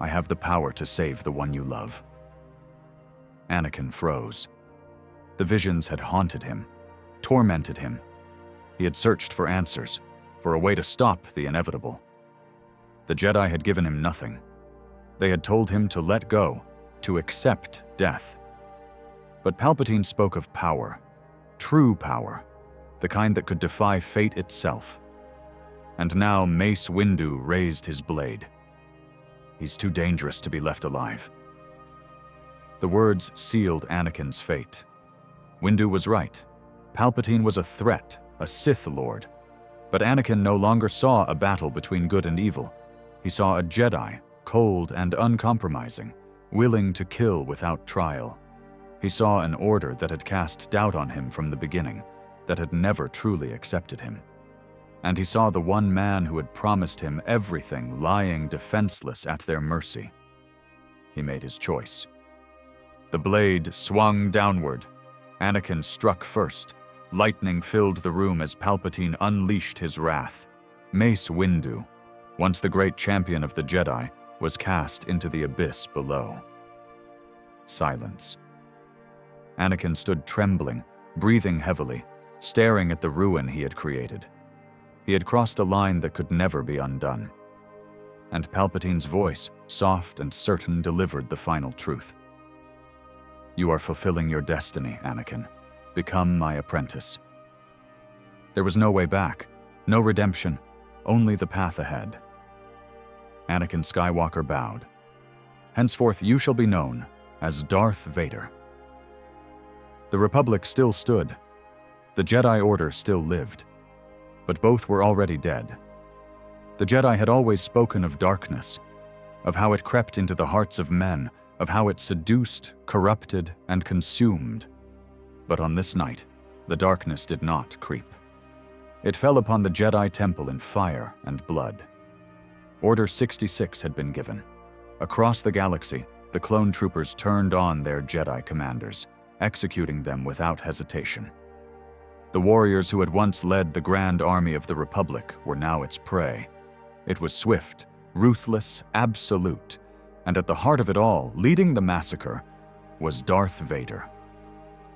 A: I have the power to save the one you love. Anakin froze. The visions had haunted him, tormented him. He had searched for answers, for a way to stop the inevitable. The Jedi had given him nothing. They had told him to let go, to accept death. But Palpatine spoke of power, true power, the kind that could defy fate itself. And now Mace Windu raised his blade. He's too dangerous to be left alive. The words sealed Anakin's fate. Windu was right. Palpatine was a threat, a Sith Lord. But Anakin no longer saw a battle between good and evil. He saw a Jedi, cold and uncompromising, willing to kill without trial. He saw an order that had cast doubt on him from the beginning, that had never truly accepted him. And he saw the one man who had promised him everything lying defenseless at their mercy. He made his choice. The blade swung downward. Anakin struck first. Lightning filled the room as Palpatine unleashed his wrath. Mace Windu, once the great champion of the Jedi, was cast into the abyss below. Silence. Anakin stood trembling, breathing heavily, staring at the ruin he had created. He had crossed a line that could never be undone. And Palpatine's voice, soft and certain, delivered the final truth. You are fulfilling your destiny, Anakin. Become my apprentice. There was no way back, no redemption, only the path ahead. Anakin Skywalker bowed. Henceforth you shall be known as Darth Vader. The Republic still stood. The Jedi Order still lived. But both were already dead. The Jedi had always spoken of darkness, of how it crept into the hearts of men, of how it seduced, corrupted, and consumed. But on this night, the darkness did not creep. It fell upon the Jedi Temple in fire and blood. Order 66 had been given. Across the galaxy, the clone troopers turned on their Jedi commanders, executing them without hesitation. The warriors who had once led the Grand Army of the Republic were now its prey. It was swift, ruthless, absolute, and at the heart of it all, leading the massacre, was Darth Vader.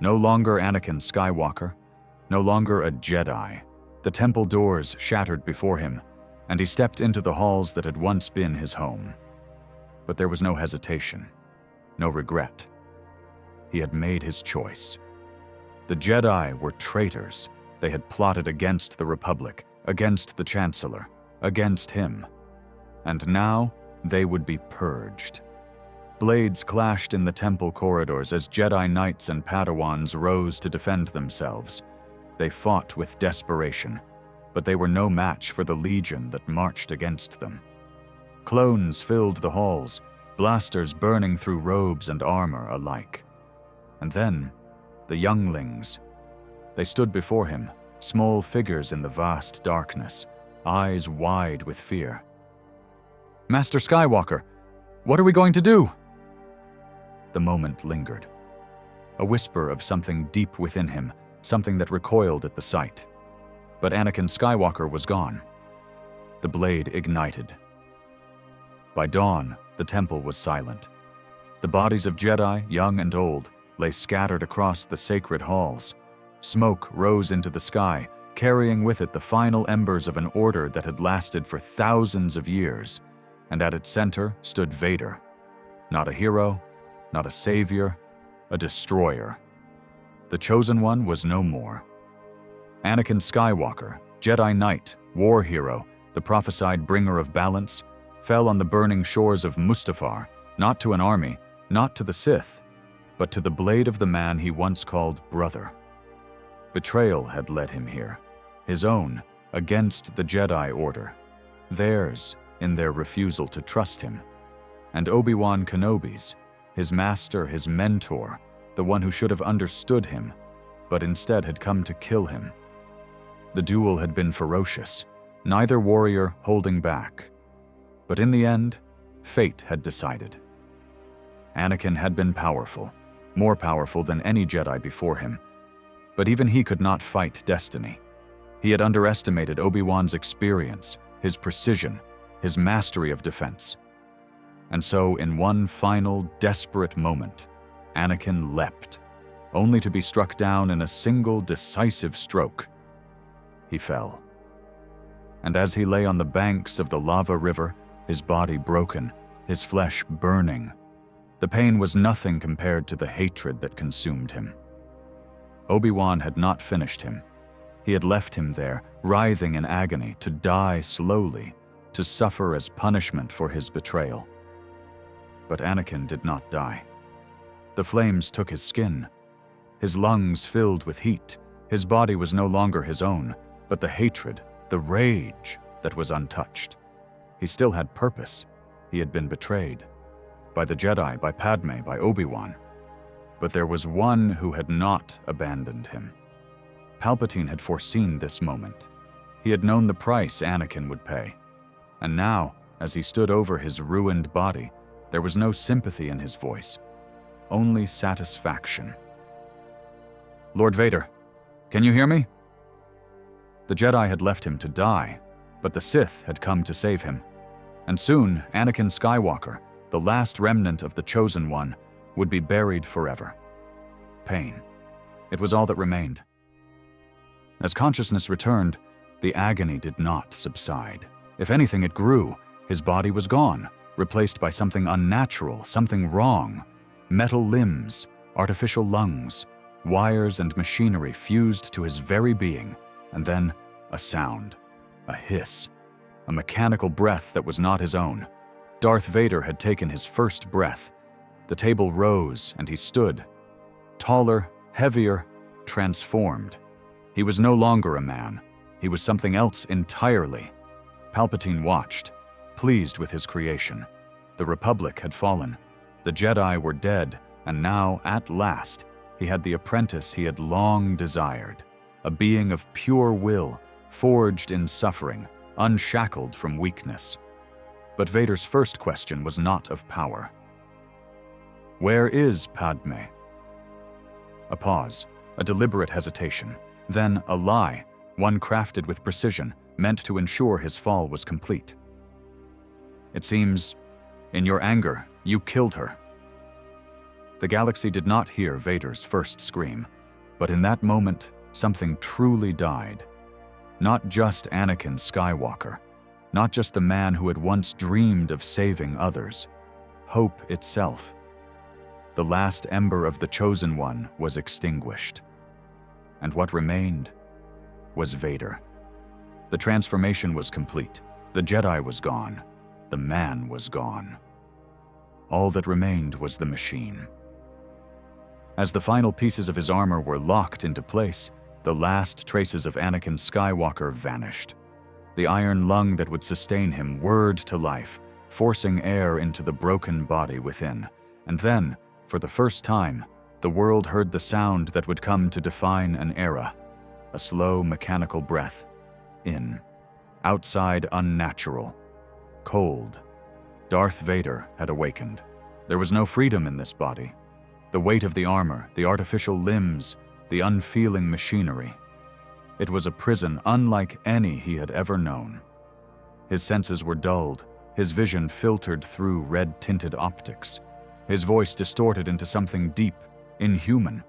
A: No longer Anakin Skywalker, no longer a Jedi. The temple doors shattered before him, and he stepped into the halls that had once been his home. But there was no hesitation, no regret. He had made his choice. The Jedi were traitors. They had plotted against the Republic, against the Chancellor, against him. And now they would be purged. Blades clashed in the temple corridors as Jedi Knights and Padawans rose to defend themselves. They fought with desperation, but they were no match for the legion that marched against them. Clones filled the halls, blasters burning through robes and armor alike. And then, the younglings. They stood before him, small figures in the vast darkness, eyes wide with fear. "Master Skywalker, what are we going to do?" The moment lingered. A whisper of something deep within him, something that recoiled at the sight. But Anakin Skywalker was gone. The blade ignited. By dawn, the temple was silent. The bodies of Jedi, young and old, lay scattered across the sacred halls. Smoke rose into the sky, carrying with it the final embers of an order that had lasted for thousands of years, and at its center stood Vader. Not a hero, not a savior, a destroyer. The Chosen One was no more. Anakin Skywalker, Jedi Knight, war hero, the prophesied bringer of balance, fell on the burning shores of Mustafar, not to an army, not to the Sith, but to the blade of the man he once called brother. Betrayal had led him here, his own, against the Jedi Order, theirs in their refusal to trust him, and Obi-Wan Kenobi's, his master, his mentor, the one who should have understood him, but instead had come to kill him. The duel had been ferocious, neither warrior holding back. But in the end, fate had decided. Anakin had been powerful, more powerful than any Jedi before him, but even he could not fight destiny. He had underestimated Obi-Wan's experience, his precision, his mastery of defense. And so, in one final, desperate moment, Anakin leapt, only to be struck down in a single decisive stroke. He fell. And as he lay on the banks of the lava river, his body broken, his flesh burning, the pain was nothing compared to the hatred that consumed him. Obi-Wan had not finished him. He had left him there, writhing in agony, to die slowly, to suffer as punishment for his betrayal. But Anakin did not die. The flames took his skin. His lungs filled with heat. His body was no longer his own, but the hatred, the rage that was untouched. He still had purpose. He had been betrayed. By the Jedi, by Padme, by Obi-Wan. But there was one who had not abandoned him. Palpatine had foreseen this moment. He had known the price Anakin would pay. And now, as he stood over his ruined body, there was no sympathy in his voice, only satisfaction. "Lord Vader, can you hear me?" The Jedi had left him to die, but the Sith had come to save him. And soon, Anakin Skywalker, the last remnant of the Chosen One, would be buried forever. Pain. It was all that remained. As consciousness returned, the agony did not subside. If anything, it grew. His body was gone, replaced by something unnatural, something wrong. Metal limbs, artificial lungs, wires and machinery fused to his very being, and then a sound, a hiss, a mechanical breath that was not his own. Darth Vader had taken his first breath. The table rose, and he stood, taller, heavier, transformed. He was no longer a man. He was something else entirely. Palpatine watched, pleased with his creation. The Republic had fallen. The Jedi were dead, and now, at last, he had the apprentice he had long desired, a being of pure will, forged in suffering, unshackled from weakness. But Vader's first question was not of power. "Where is Padme?" A pause, a deliberate hesitation, then a lie, one crafted with precision, meant to ensure his fall was complete. "It seems, in your anger, you killed her." The galaxy did not hear Vader's first scream, but in that moment, something truly died. Not just Anakin Skywalker, not just the man who had once dreamed of saving others. Hope itself. The last ember of the Chosen One was extinguished. And what remained was Vader. The transformation was complete. The Jedi was gone. The man was gone. All that remained was the machine. As the final pieces of his armor were locked into place, the last traces of Anakin Skywalker vanished. The iron lung that would sustain him whirred to life, forcing air into the broken body within. And then, for the first time, the world heard the sound that would come to define an era. A slow, mechanical breath. In. Outside, unnatural. Cold. Darth Vader had awakened. There was no freedom in this body. The weight of the armor, the artificial limbs, the unfeeling machinery. It was a prison unlike any he had ever known. His senses were dulled, his vision filtered through red-tinted optics, his voice distorted into something deep, inhuman.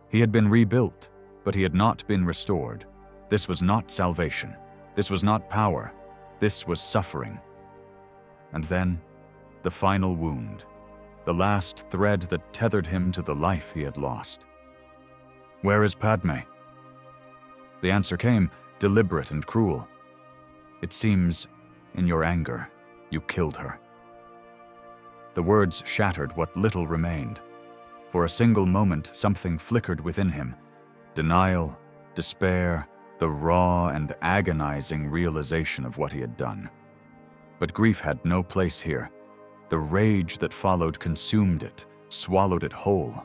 A: He had been rebuilt, but he had not been restored. This was not salvation. This was not power. This was suffering. And then, the final wound, the last thread that tethered him to the life he had lost. "Where is Padme?" The answer came, deliberate and cruel. "It seems, in your anger, you killed her." The words shattered what little remained. For a single moment, something flickered within him. Denial, despair, the raw and agonizing realization of what he had done. But grief had no place here. The rage that followed consumed it, swallowed it whole.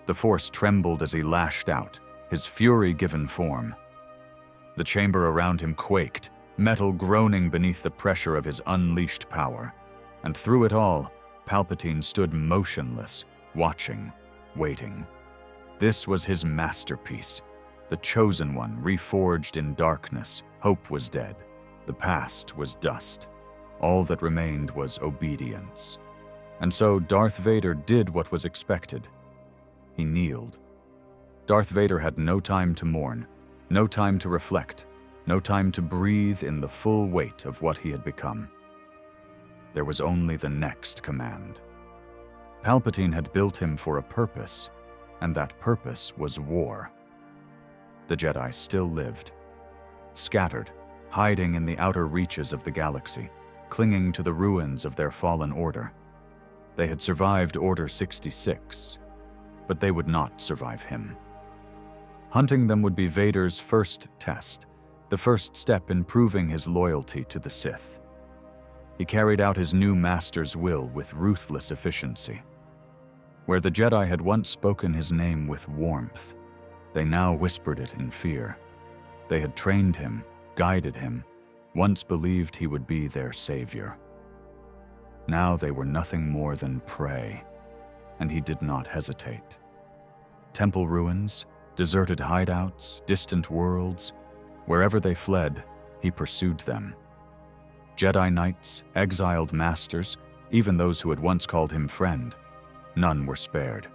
A: The Force trembled as he lashed out, his fury given form. The chamber around him quaked, metal groaning beneath the pressure of his unleashed power. And through it all, Palpatine stood motionless, watching, waiting. This was his masterpiece, the chosen one reforged in darkness. Hope was dead. The past was dust. All that remained was obedience. And so Darth Vader did what was expected. He kneeled. Darth Vader had no time to mourn, no time to reflect, no time to breathe in the full weight of what he had become. There was only the next command. Palpatine had built him for a purpose, and that purpose was war. The Jedi still lived, scattered, hiding in the outer reaches of the galaxy, clinging to the ruins of their fallen order. They had survived Order 66, but they would not survive him. Hunting them would be Vader's first test, the first step in proving his loyalty to the Sith. He carried out his new master's will with ruthless efficiency. Where the Jedi had once spoken his name with warmth, they now whispered it in fear. They had trained him, guided him, once believed he would be their savior. Now they were nothing more than prey, and he did not hesitate. Temple ruins, deserted hideouts, distant worlds, wherever they fled, he pursued them. Jedi Knights, exiled masters, even those who had once called him friend, none were spared.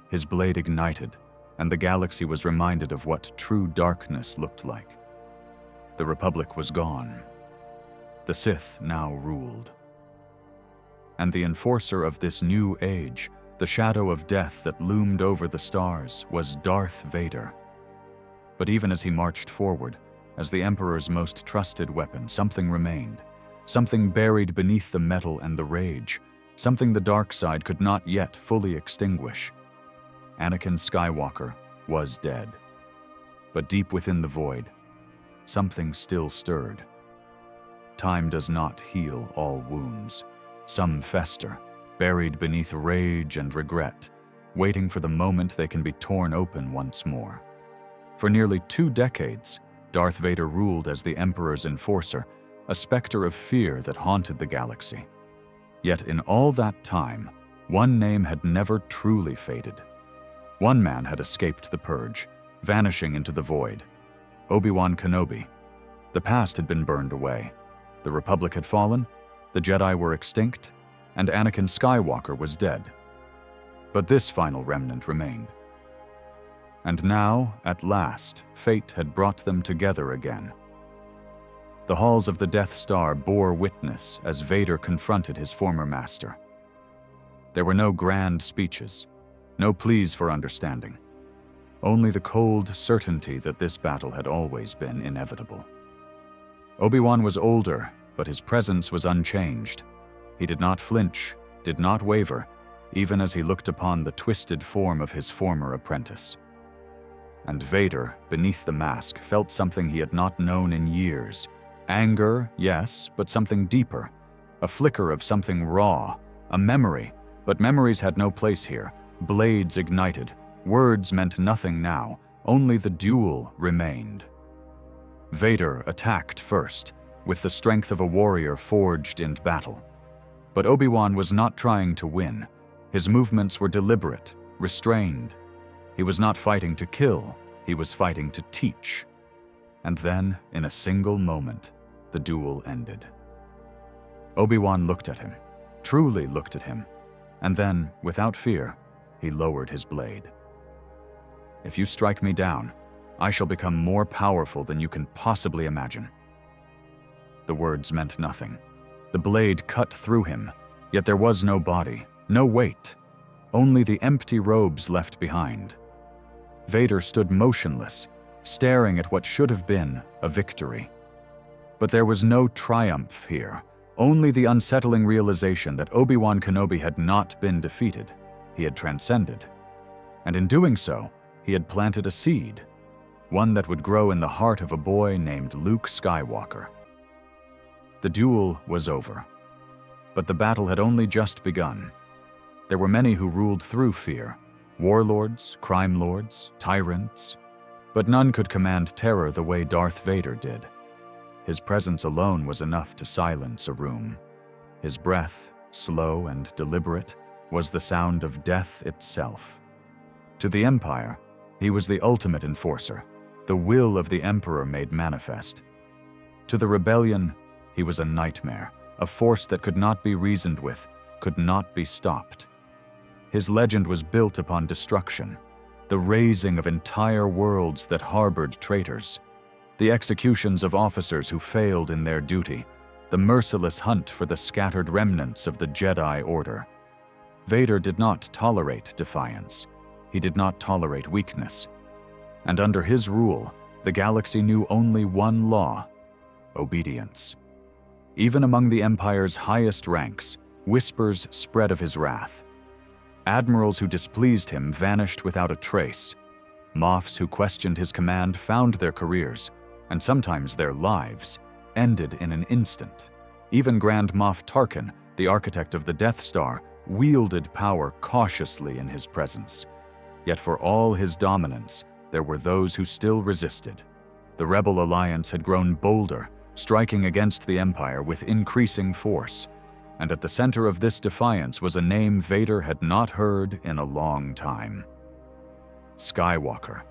A: His blade ignited, and the galaxy was reminded of what true darkness looked like. The Republic was gone. The Sith now ruled. And the enforcer of this new age, the shadow of death that loomed over the stars, was Darth Vader. But even as he marched forward, as the Emperor's most trusted weapon, something remained. Something buried beneath the metal and the rage. Something the dark side could not yet fully extinguish. Anakin Skywalker was dead. But deep within the void, something still stirred. Time does not heal all wounds. Some fester, buried beneath rage and regret, waiting for the moment they can be torn open once more. For nearly 2 decades, Darth Vader ruled as the Emperor's enforcer, a specter of fear that haunted the galaxy. Yet in all that time, one name had never truly faded. One man had escaped the purge, vanishing into the void. Obi-Wan Kenobi. The past had been burned away. The Republic had fallen, the Jedi were extinct, and Anakin Skywalker was dead. But this final remnant remained. And now, at last, fate had brought them together again. The halls of the Death Star bore witness as Vader confronted his former master. There were no grand speeches, no pleas for understanding, only the cold certainty that this battle had always been inevitable. Obi-Wan was older, but his presence was unchanged. He did not flinch, did not waver, even as he looked upon the twisted form of his former apprentice. And Vader, beneath the mask, felt something he had not known in years. Anger, yes, but something deeper. A flicker of something raw, a memory, but memories had no place here. Blades ignited. Words meant nothing now. Only the duel remained. Vader attacked first, with the strength of a warrior forged in battle. But Obi-Wan was not trying to win. His movements were deliberate, restrained. He was not fighting to kill, he was fighting to teach. And then, in a single moment, the duel ended. Obi-Wan looked at him, truly looked at him, and then, without fear, he lowered his blade. "If you strike me down, I shall become more powerful than you can possibly imagine." The words meant nothing. The blade cut through him, yet there was no body, no weight, only the empty robes left behind. Vader stood motionless, staring at what should have been a victory. But there was no triumph here, only the unsettling realization that Obi-Wan Kenobi had not been defeated. He had transcended. And in doing so, he had planted a seed, one that would grow in the heart of a boy named Luke Skywalker. The duel was over, but the battle had only just begun. There were many who ruled through fear, warlords, crime lords, tyrants, but none could command terror the way Darth Vader did. His presence alone was enough to silence a room. His breath, slow and deliberate, was the sound of death itself. To the Empire, he was the ultimate enforcer, the will of the Emperor made manifest. To the rebellion, he was a nightmare, a force that could not be reasoned with, could not be stopped. His legend was built upon destruction, the razing of entire worlds that harbored traitors, the executions of officers who failed in their duty, the merciless hunt for the scattered remnants of the Jedi Order. Vader did not tolerate defiance. He did not tolerate weakness. And under his rule, the galaxy knew only one law: obedience. Even among the Empire's highest ranks, whispers spread of his wrath. Admirals who displeased him vanished without a trace. Moffs who questioned his command found their careers, and sometimes their lives, ended in an instant. Even Grand Moff Tarkin, the architect of the Death Star, wielded power cautiously in his presence. Yet for all his dominance, there were those who still resisted. The Rebel Alliance had grown bolder, striking against the Empire with increasing force. And at the center of this defiance was a name Vader had not heard in a long time: Skywalker.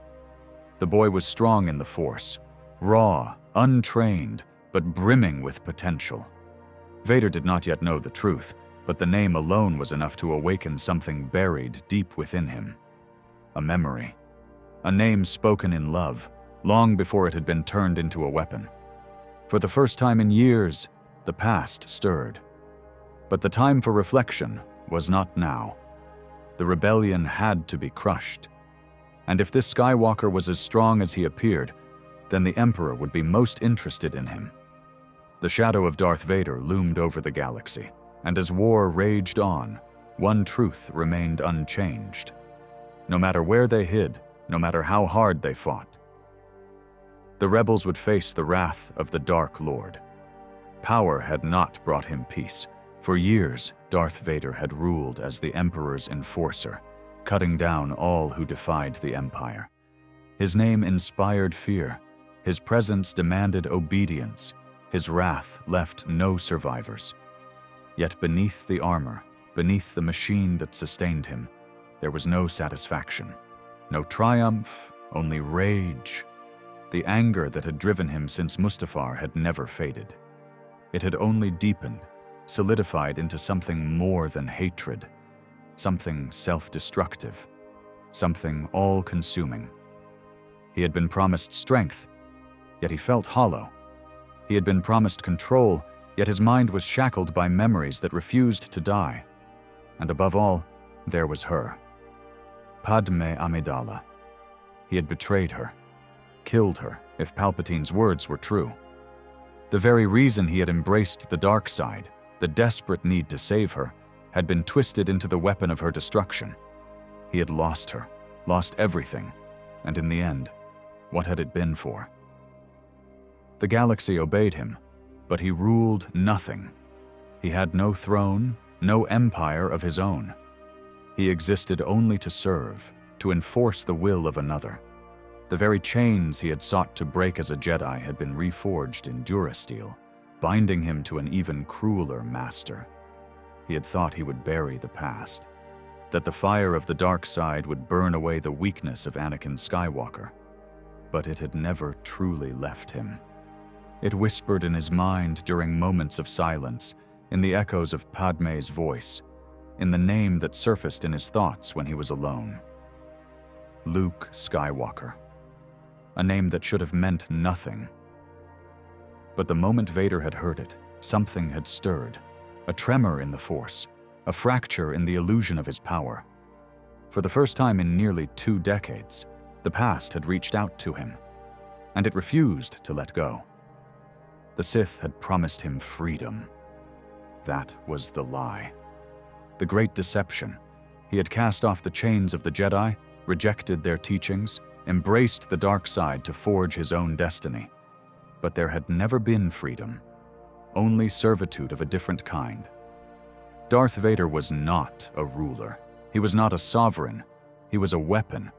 A: The boy was strong in the Force, raw, untrained, but brimming with potential. Vader did not yet know the truth, but the name alone was enough to awaken something buried deep within him. A memory. A name spoken in love, long before it had been turned into a weapon. For the first time in years, the past stirred. But the time for reflection was not now. The rebellion had to be crushed. And if this Skywalker was as strong as he appeared, then the Emperor would be most interested in him. The shadow of Darth Vader loomed over the galaxy, and as war raged on, one truth remained unchanged. No matter where they hid, no matter how hard they fought, the rebels would face the wrath of the Dark Lord. Power had not brought him peace. For years, Darth Vader had ruled as the Emperor's enforcer, cutting down all who defied the Empire. His name inspired fear. His presence demanded obedience. His wrath left no survivors. Yet beneath the armor, beneath the machine that sustained him, there was no satisfaction. No triumph, only rage. The anger that had driven him since Mustafar had never faded. It had only deepened, solidified into something more than hatred, something self-destructive, something all-consuming. He had been promised strength, yet he felt hollow. He had been promised control, yet his mind was shackled by memories that refused to die. And above all, there was her. Padme Amidala. He had betrayed her, killed her, if Palpatine's words were true. The very reason he had embraced the dark side, the desperate need to save her, had been twisted into the weapon of her destruction. He had lost her, lost everything, and in the end, what had it been for? The galaxy obeyed him, but he ruled nothing. He had no throne, no empire of his own. He existed only to serve, to enforce the will of another. The very chains he had sought to break as a Jedi had been reforged in durasteel, binding him to an even crueler master. He had thought he would bury the past, that the fire of the dark side would burn away the weakness of Anakin Skywalker, but it had never truly left him. It whispered in his mind during moments of silence, in the echoes of Padmé's voice, in the name that surfaced in his thoughts when he was alone. Luke Skywalker. A name that should have meant nothing. But the moment Vader had heard it, something had stirred. A tremor in the Force, a fracture in the illusion of his power. For the first time in nearly 2 decades, the past had reached out to him, and it refused to let go. The Sith had promised him freedom. That was the lie. The great deception. He had cast off the chains of the Jedi, rejected their teachings, embraced the dark side to forge his own destiny. But there had never been freedom, only servitude of a different kind. Darth Vader was not a ruler. He was not a sovereign. He was a weapon,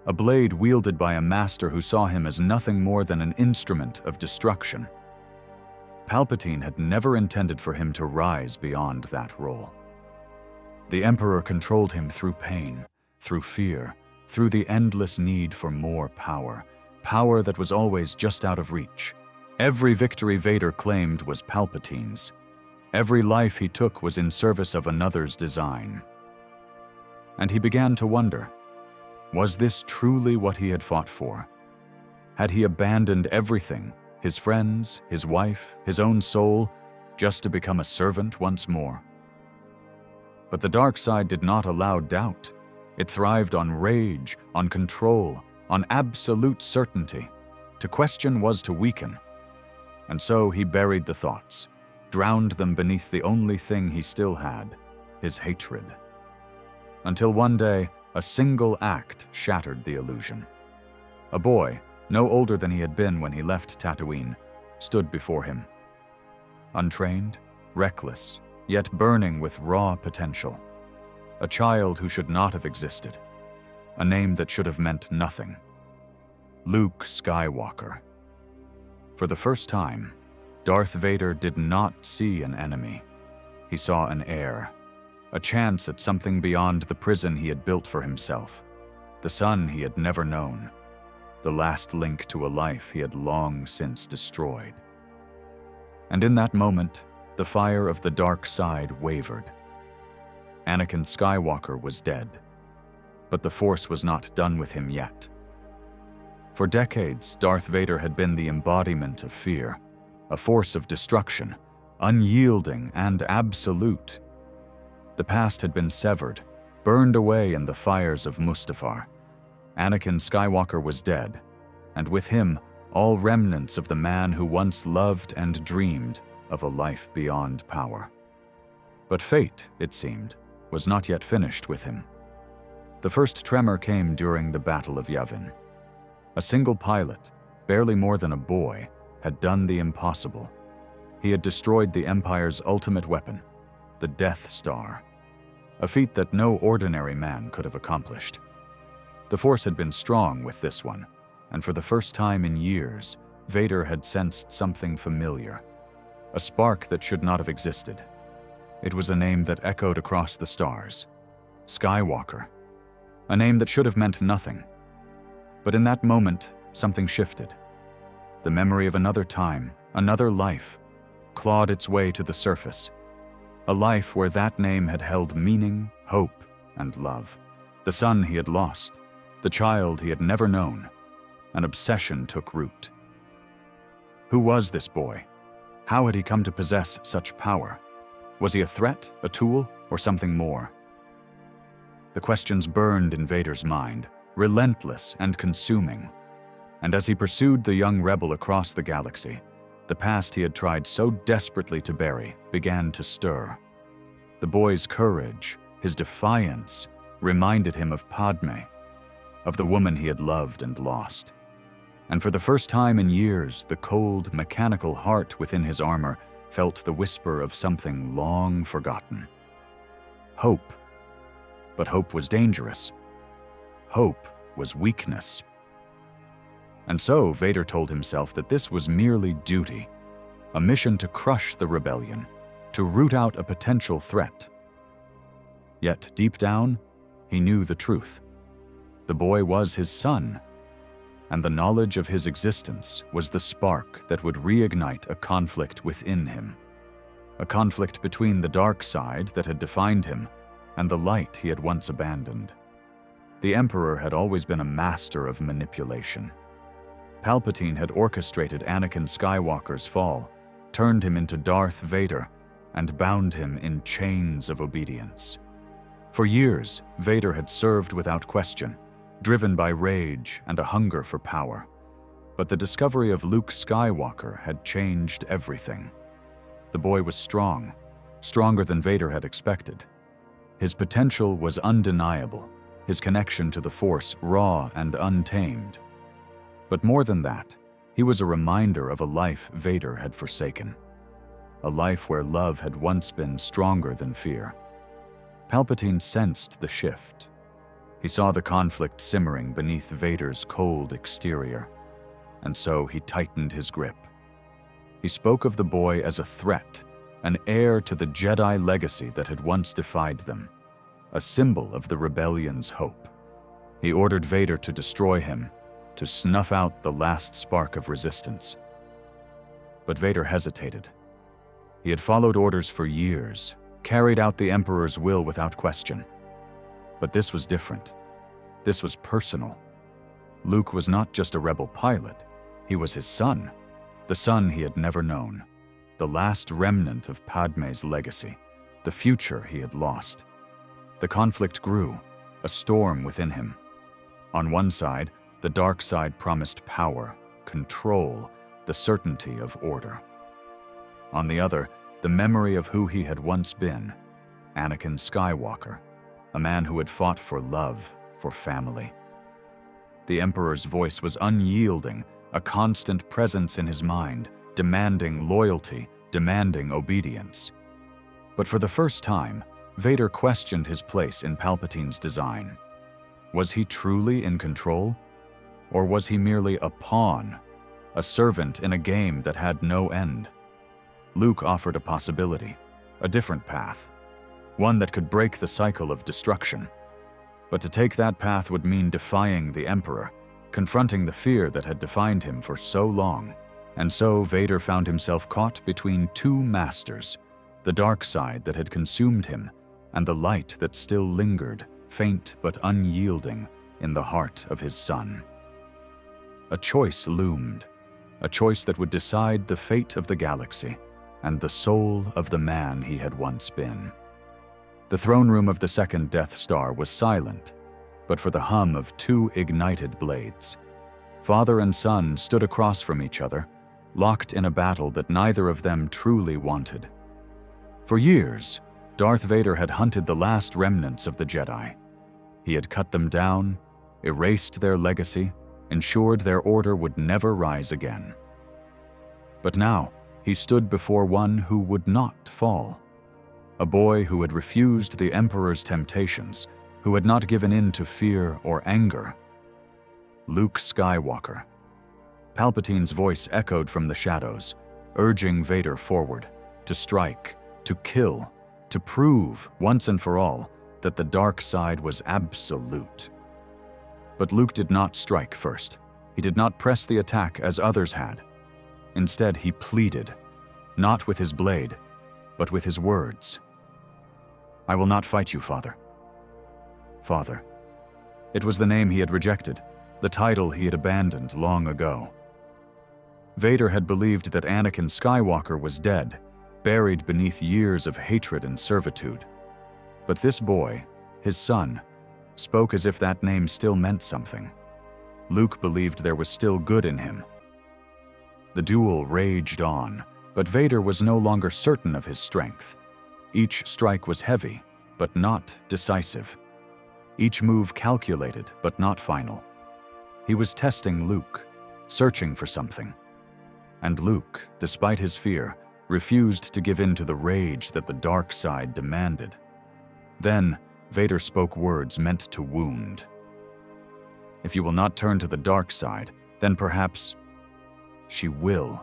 A: a blade wielded by a master who saw him as nothing more than an instrument of destruction. Palpatine had never intended for him to rise beyond that role. The Emperor controlled him through pain, through fear, through the endless need for more power, power that was always just out of reach. Every victory Vader claimed was Palpatine's. Every life he took was in service of another's design. And he began to wonder, was this truly what he had fought for? Had he abandoned everything, his friends, his wife, his own soul, just to become a servant once more? But the dark side did not allow doubt. It thrived on rage, on control, on absolute certainty. To question was to weaken. And so he buried the thoughts, drowned them beneath the only thing he still had, his hatred. Until one day, a single act shattered the illusion. A boy, no older than he had been when he left Tatooine, stood before him. Untrained, reckless, yet burning with raw potential. A child who should not have existed. A name that should have meant nothing. Luke Skywalker. For the first time, Darth Vader did not see an enemy. He saw an heir, a chance at something beyond the prison he had built for himself, the son he had never known, the last link to a life he had long since destroyed. And in that moment, the fire of the dark side wavered. Anakin Skywalker was dead, but the Force was not done with him yet. For decades, Darth Vader had been the embodiment of fear, a force of destruction, unyielding and absolute. The past had been severed, burned away in the fires of Mustafar. Anakin Skywalker was dead, and with him, all remnants of the man who once loved and dreamed of a life beyond power. But fate, it seemed, was not yet finished with him. The first tremor came during the Battle of Yavin. A single pilot, barely more than a boy, had done the impossible. He had destroyed the Empire's ultimate weapon, the Death Star, a feat that no ordinary man could have accomplished. The Force had been strong with this one, and for the first time in years, Vader had sensed something familiar, a spark that should not have existed. It was a name that echoed across the stars, Skywalker, a name that should have meant nothing. But in that moment, something shifted. The memory of another time, another life, clawed its way to the surface. A life where that name had held meaning, hope, and love. The son he had lost, the child he had never known. An obsession took root. Who was this boy? How had he come to possess such power? Was he a threat, a tool, or something more? The questions burned in Vader's mind, relentless and consuming. And as he pursued the young rebel across the galaxy, the past he had tried so desperately to bury began to stir. The boy's courage, his defiance, reminded him of Padme, of the woman he had loved and lost. And for the first time in years, the cold, mechanical heart within his armor felt the whisper of something long forgotten. Hope. But hope was dangerous. Hope was weakness. And so Vader told himself that this was merely duty, a mission to crush the rebellion, to root out a potential threat. Yet deep down, he knew the truth. The boy was his son, and the knowledge of his existence was the spark that would reignite a conflict within him. A conflict between the dark side that had defined him and the light he had once abandoned. The Emperor had always been a master of manipulation. Palpatine had orchestrated Anakin Skywalker's fall, turned him into Darth Vader, and bound him in chains of obedience. For years, Vader had served without question, driven by rage and a hunger for power. But the discovery of Luke Skywalker had changed everything. The boy was strong, stronger than Vader had expected. His potential was undeniable, his connection to the Force raw and untamed. But more than that, he was a reminder of a life Vader had forsaken. A life where love had once been stronger than fear. Palpatine sensed the shift. He saw the conflict simmering beneath Vader's cold exterior, and so he tightened his grip. He spoke of the boy as a threat, an heir to the Jedi legacy that had once defied them, a symbol of the rebellion's hope. He ordered Vader to destroy him, to snuff out the last spark of resistance. But Vader hesitated. He had followed orders for years, carried out the Emperor's will without question. But this was different. This was personal. Luke was not just a rebel pilot. He was his son, the son he had never known, the last remnant of Padme's legacy, the future he had lost. The conflict grew, a storm within him. On one side, the dark side promised power, control, the certainty of order. On the other, the memory of who he had once been, Anakin Skywalker, a man who had fought for love, for family. The Emperor's voice was unyielding, a constant presence in his mind, demanding loyalty, demanding obedience. But for the first time, Vader questioned his place in Palpatine's design. Was he truly in control? Or was he merely a pawn, a servant in a game that had no end? Luke offered a possibility, a different path, one that could break the cycle of destruction. But to take that path would mean defying the Emperor, confronting the fear that had defined him for so long. And so Vader found himself caught between two masters, the dark side that had consumed him and the light that still lingered, faint but unyielding, in the heart of his son. A choice loomed, a choice that would decide the fate of the galaxy and the soul of the man he had once been. The throne room of the second Death Star was silent, but for the hum of two ignited blades. Father and son stood across from each other, locked in a battle that neither of them truly wanted. For years, Darth Vader had hunted the last remnants of the Jedi. He had cut them down, erased their legacy, ensured their order would never rise again. But now, he stood before one who would not fall. A boy who had refused the Emperor's temptations, who had not given in to fear or anger. Luke Skywalker. Palpatine's voice echoed from the shadows, urging Vader forward, to strike, to kill, to prove, once and for all, that the dark side was absolute. But Luke did not strike first. He did not press the attack as others had. Instead, he pleaded, not with his blade, but with his words. "I will not fight you, Father." Father. It was the name he had rejected, the title he had abandoned long ago. Vader had believed that Anakin Skywalker was dead, buried beneath years of hatred and servitude. But this boy, his son, spoke as if that name still meant something. Luke believed there was still good in him. The duel raged on, but Vader was no longer certain of his strength. Each strike was heavy, but not decisive. Each move calculated, but not final. He was testing Luke, searching for something. And Luke, despite his fear, refused to give in to the rage that the dark side demanded. Then, Vader spoke words meant to wound. "If you will not turn to the dark side, then perhaps she will."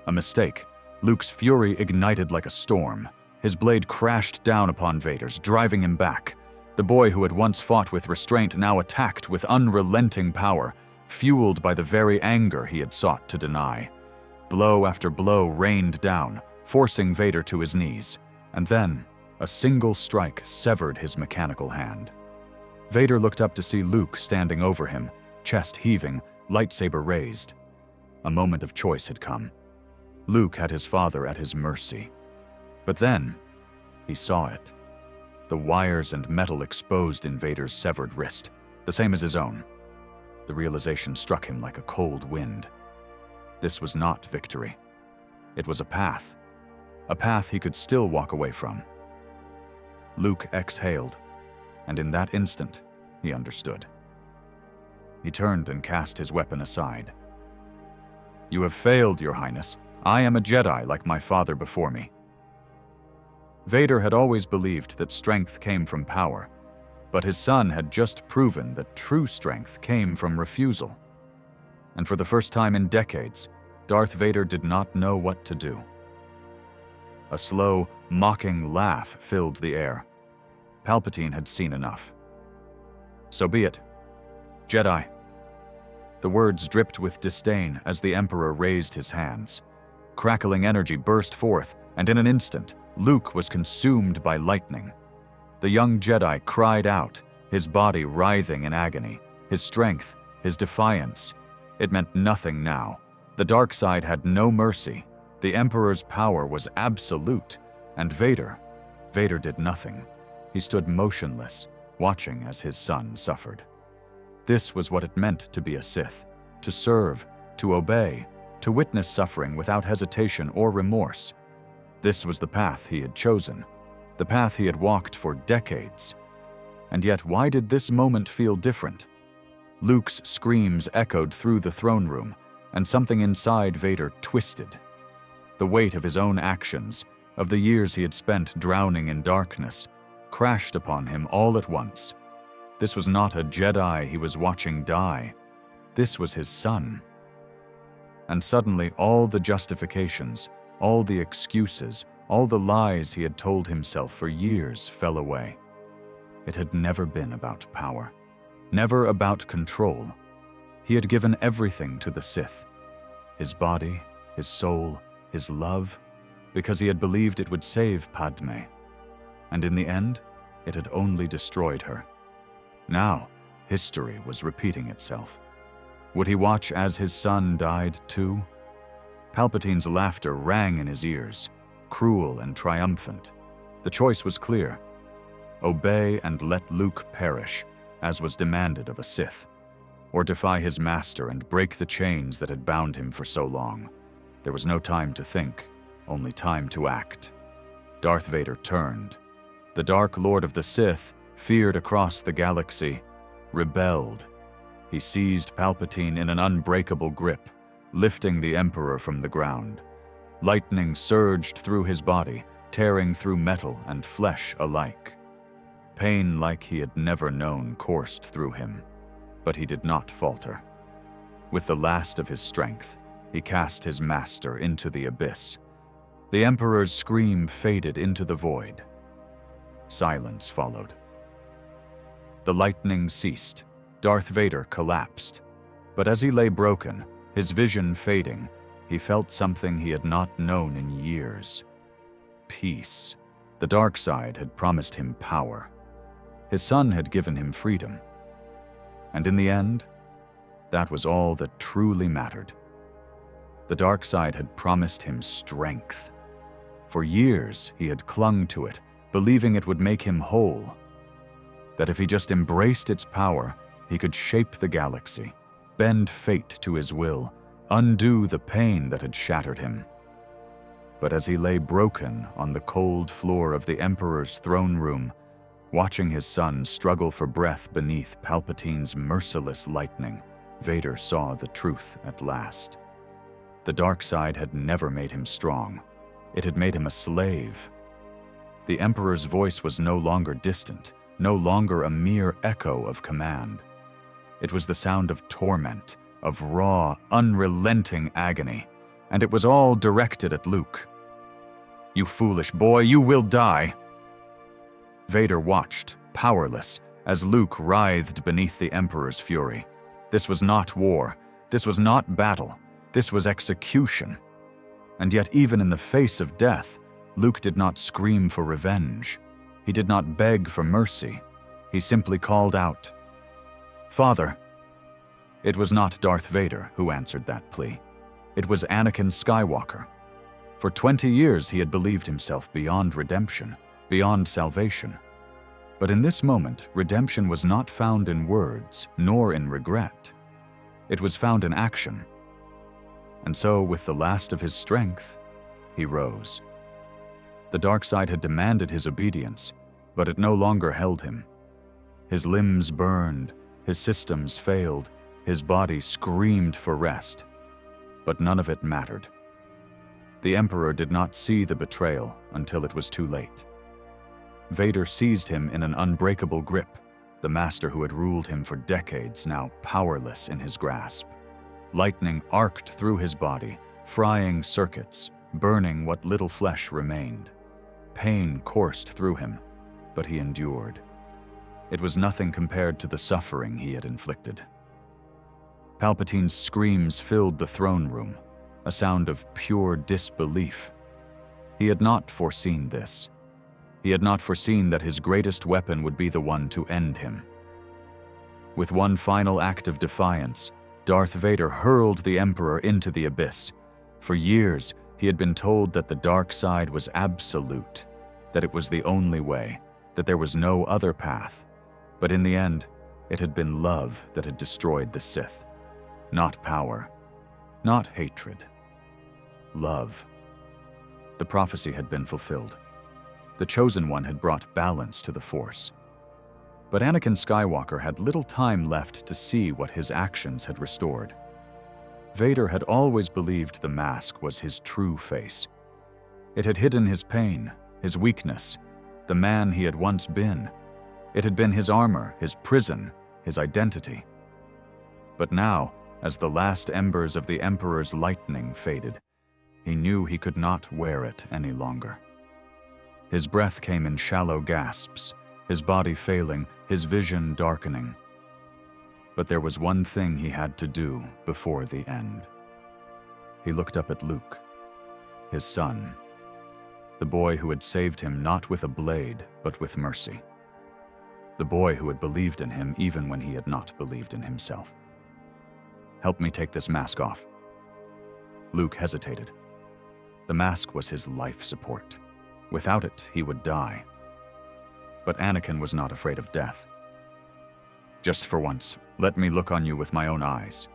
A: A mistake. Luke's fury ignited like a storm. His blade crashed down upon Vader's, driving him back. The boy who had once fought with restraint now attacked with unrelenting power, fueled by the very anger he had sought to deny. Blow after blow rained down, forcing Vader to his knees, and then a single strike severed his mechanical hand. Vader looked up to see Luke standing over him, chest heaving, lightsaber raised. A moment of choice had come. Luke had his father at his mercy. But then, he saw it. The wires and metal exposed in Vader's severed wrist, the same as his own. The realization struck him like a cold wind. This was not victory. It was a path he could still walk away from. Luke exhaled, and in that instant, he understood. He turned and cast his weapon aside. "You have failed, Your Highness. I am a Jedi like my father before me." Vader had always believed that strength came from power, but his son had just proven that true strength came from refusal. And for the first time in decades, Darth Vader did not know what to do. A slow, mocking laugh filled the air. Palpatine had seen enough. "So be it. Jedi." The words dripped with disdain as the Emperor raised his hands. Crackling energy burst forth, and in an instant, Luke was consumed by lightning. The young Jedi cried out, his body writhing in agony, his strength, his defiance. It meant nothing now. The dark side had no mercy. The Emperor's power was absolute, and Vader did nothing. He stood motionless, watching as his son suffered. This was what it meant to be a Sith, to serve, to obey, to witness suffering without hesitation or remorse. This was the path he had chosen, the path he had walked for decades. And yet, why did this moment feel different? Luke's screams echoed through the throne room, and something inside Vader twisted. The weight of his own actions, of the years he had spent drowning in darkness, crashed upon him all at once. This was not a Jedi he was watching die. This was his son. And suddenly all the justifications, all the excuses, all the lies he had told himself for years fell away. It had never been about power, never about control. He had given everything to the Sith, his body, his soul, his love, because he had believed it would save Padme. And in the end, it had only destroyed her. Now, history was repeating itself. Would he watch as his son died too? Palpatine's laughter rang in his ears, cruel and triumphant. The choice was clear. Obey and let Luke perish, as was demanded of a Sith, or defy his master and break the chains that had bound him for so long. There was no time to think, only time to act. Darth Vader turned. The Dark Lord of the Sith, feared across the galaxy, rebelled. He seized Palpatine in an unbreakable grip, lifting the Emperor from the ground. Lightning surged through his body, tearing through metal and flesh alike. Pain like he had never known coursed through him, but he did not falter. With the last of his strength, he cast his master into the abyss. The Emperor's scream faded into the void. Silence followed. The lightning ceased. Darth Vader collapsed. But as he lay broken, his vision fading, he felt something he had not known in years. Peace. The dark side had promised him power. His son had given him freedom. And in the end, that was all that truly mattered. The dark side had promised him strength. For years, he had clung to it, believing it would make him whole. That if he just embraced its power, he could shape the galaxy, bend fate to his will, undo the pain that had shattered him. But as he lay broken on the cold floor of the Emperor's throne room, watching his son struggle for breath beneath Palpatine's merciless lightning, Vader saw the truth at last. The dark side had never made him strong. It had made him a slave. The Emperor's voice was no longer distant, no longer a mere echo of command. It was the sound of torment, of raw, unrelenting agony, and it was all directed at Luke. "You foolish boy, you will die!" Vader watched, powerless, as Luke writhed beneath the Emperor's fury. This was not war. This was not battle. This was execution. And yet, even in the face of death, Luke did not scream for revenge. He did not beg for mercy. He simply called out, "Father." It was not Darth Vader who answered that plea. It was Anakin Skywalker. For 20 years he had believed himself beyond redemption, beyond salvation. But in this moment, redemption was not found in words, nor in regret. It was found in action. And so, with the last of his strength, he rose. The dark side had demanded his obedience, but it no longer held him. His limbs burned, his systems failed, his body screamed for rest. But none of it mattered. The Emperor did not see the betrayal until it was too late. Vader seized him in an unbreakable grip, the master who had ruled him for decades now powerless in his grasp. Lightning arced through his body, frying circuits, burning what little flesh remained. Pain coursed through him, but he endured. It was nothing compared to the suffering he had inflicted. Palpatine's screams filled the throne room, a sound of pure disbelief. He had not foreseen this. He had not foreseen that his greatest weapon would be the one to end him. With one final act of defiance, Darth Vader hurled the Emperor into the abyss. For years, he had been told that the dark side was absolute, that it was the only way, that there was no other path. But in the end, it had been love that had destroyed the Sith. Not power, not hatred. Love. The prophecy had been fulfilled. The Chosen One had brought balance to the Force. But Anakin Skywalker had little time left to see what his actions had restored. Vader had always believed the mask was his true face. It had hidden his pain, his weakness, the man he had once been. It had been his armor, his prison, his identity. But now, as the last embers of the Emperor's lightning faded, he knew he could not wear it any longer. His breath came in shallow gasps, his body failing, his vision darkening. But there was one thing he had to do before the end. He looked up at Luke, his son, the boy who had saved him not with a blade, but with mercy. The boy who had believed in him even when he had not believed in himself. "Help me take this mask off." Luke hesitated. The mask was his life support. Without it, he would die. But Anakin was not afraid of death. "Just for once, let me look on you with my own eyes."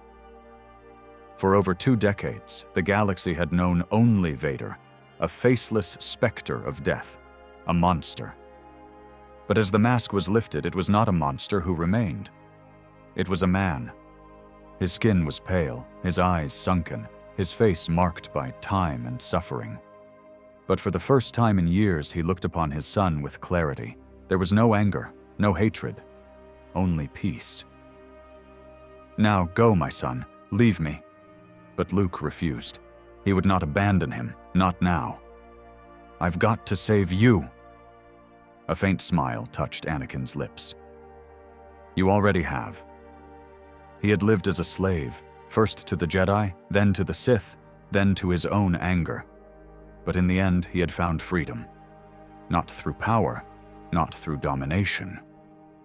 A: For over 2 decades, the galaxy had known only Vader, a faceless specter of death, a monster. But as the mask was lifted, it was not a monster who remained. It was a man. His skin was pale, his eyes sunken, his face marked by time and suffering. But for the first time in years, he looked upon his son with clarity. There was no anger, no hatred, only peace. "Now go, my son, leave me." But Luke refused. He would not abandon him, not now. "I've got to save you." A faint smile touched Anakin's lips. "You already have." He had lived as a slave, first to the Jedi, then to the Sith, then to his own anger. But in the end, he had found freedom. Not through power, not through domination,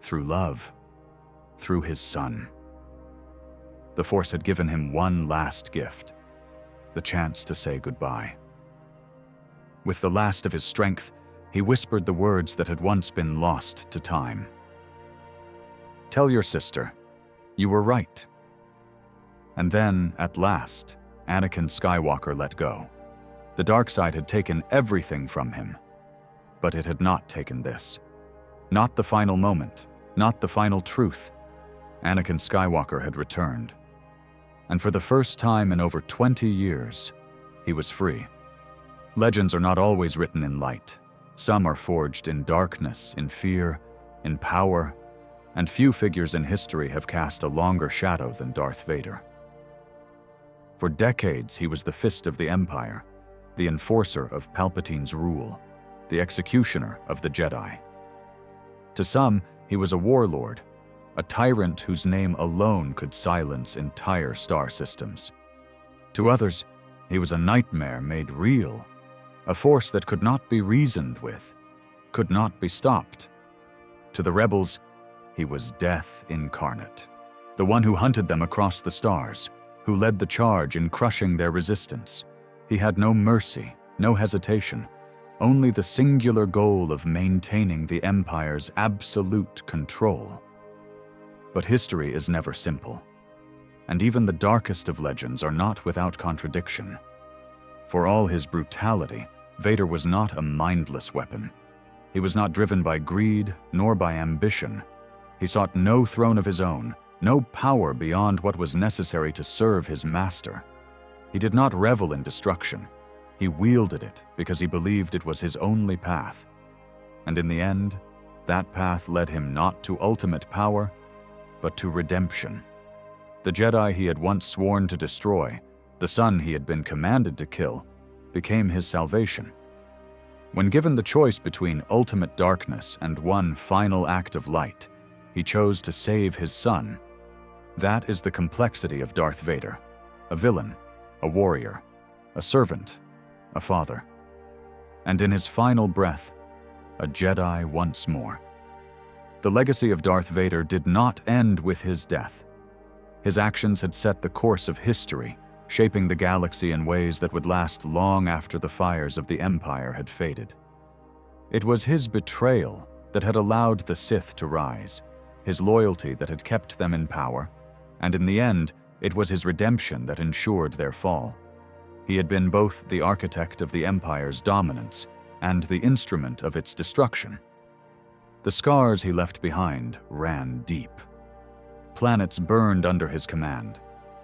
A: through love, through his son. The Force had given him one last gift, the chance to say goodbye. With the last of his strength, he whispered the words that had once been lost to time. "Tell your sister, you were right." And then, at last, Anakin Skywalker let go. The dark side had taken everything from him, but it had not taken this. Not the final moment, not the final truth. Anakin Skywalker had returned. And for the first time in over 20 years, he was free. Legends are not always written in light. Some are forged in darkness, in fear, in power, and few figures in history have cast a longer shadow than Darth Vader. For decades, he was the fist of the Empire, the enforcer of Palpatine's rule, the executioner of the Jedi. To some, he was a warlord, a tyrant whose name alone could silence entire star systems. To others, he was a nightmare made real, a force that could not be reasoned with, could not be stopped. To the rebels, he was death incarnate, the one who hunted them across the stars, who led the charge in crushing their resistance. He had no mercy, no hesitation, only the singular goal of maintaining the Empire's absolute control. But history is never simple, and even the darkest of legends are not without contradiction. For all his brutality, Vader was not a mindless weapon. He was not driven by greed nor by ambition. He sought no throne of his own, no power beyond what was necessary to serve his master. He did not revel in destruction. He wielded it because he believed it was his only path. And in the end, that path led him not to ultimate power, but to redemption. The Jedi he had once sworn to destroy, the son he had been commanded to kill, became his salvation. When given the choice between ultimate darkness and one final act of light, he chose to save his son. That is the complexity of Darth Vader, a villain, a warrior, a servant, a father. And in his final breath, a Jedi once more. The legacy of Darth Vader did not end with his death. His actions had set the course of history, shaping the galaxy in ways that would last long after the fires of the Empire had faded. It was his betrayal that had allowed the Sith to rise, his loyalty that had kept them in power, and in the end, it was his redemption that ensured their fall. He had been both the architect of the Empire's dominance and the instrument of its destruction. The scars he left behind ran deep. Planets burned under his command.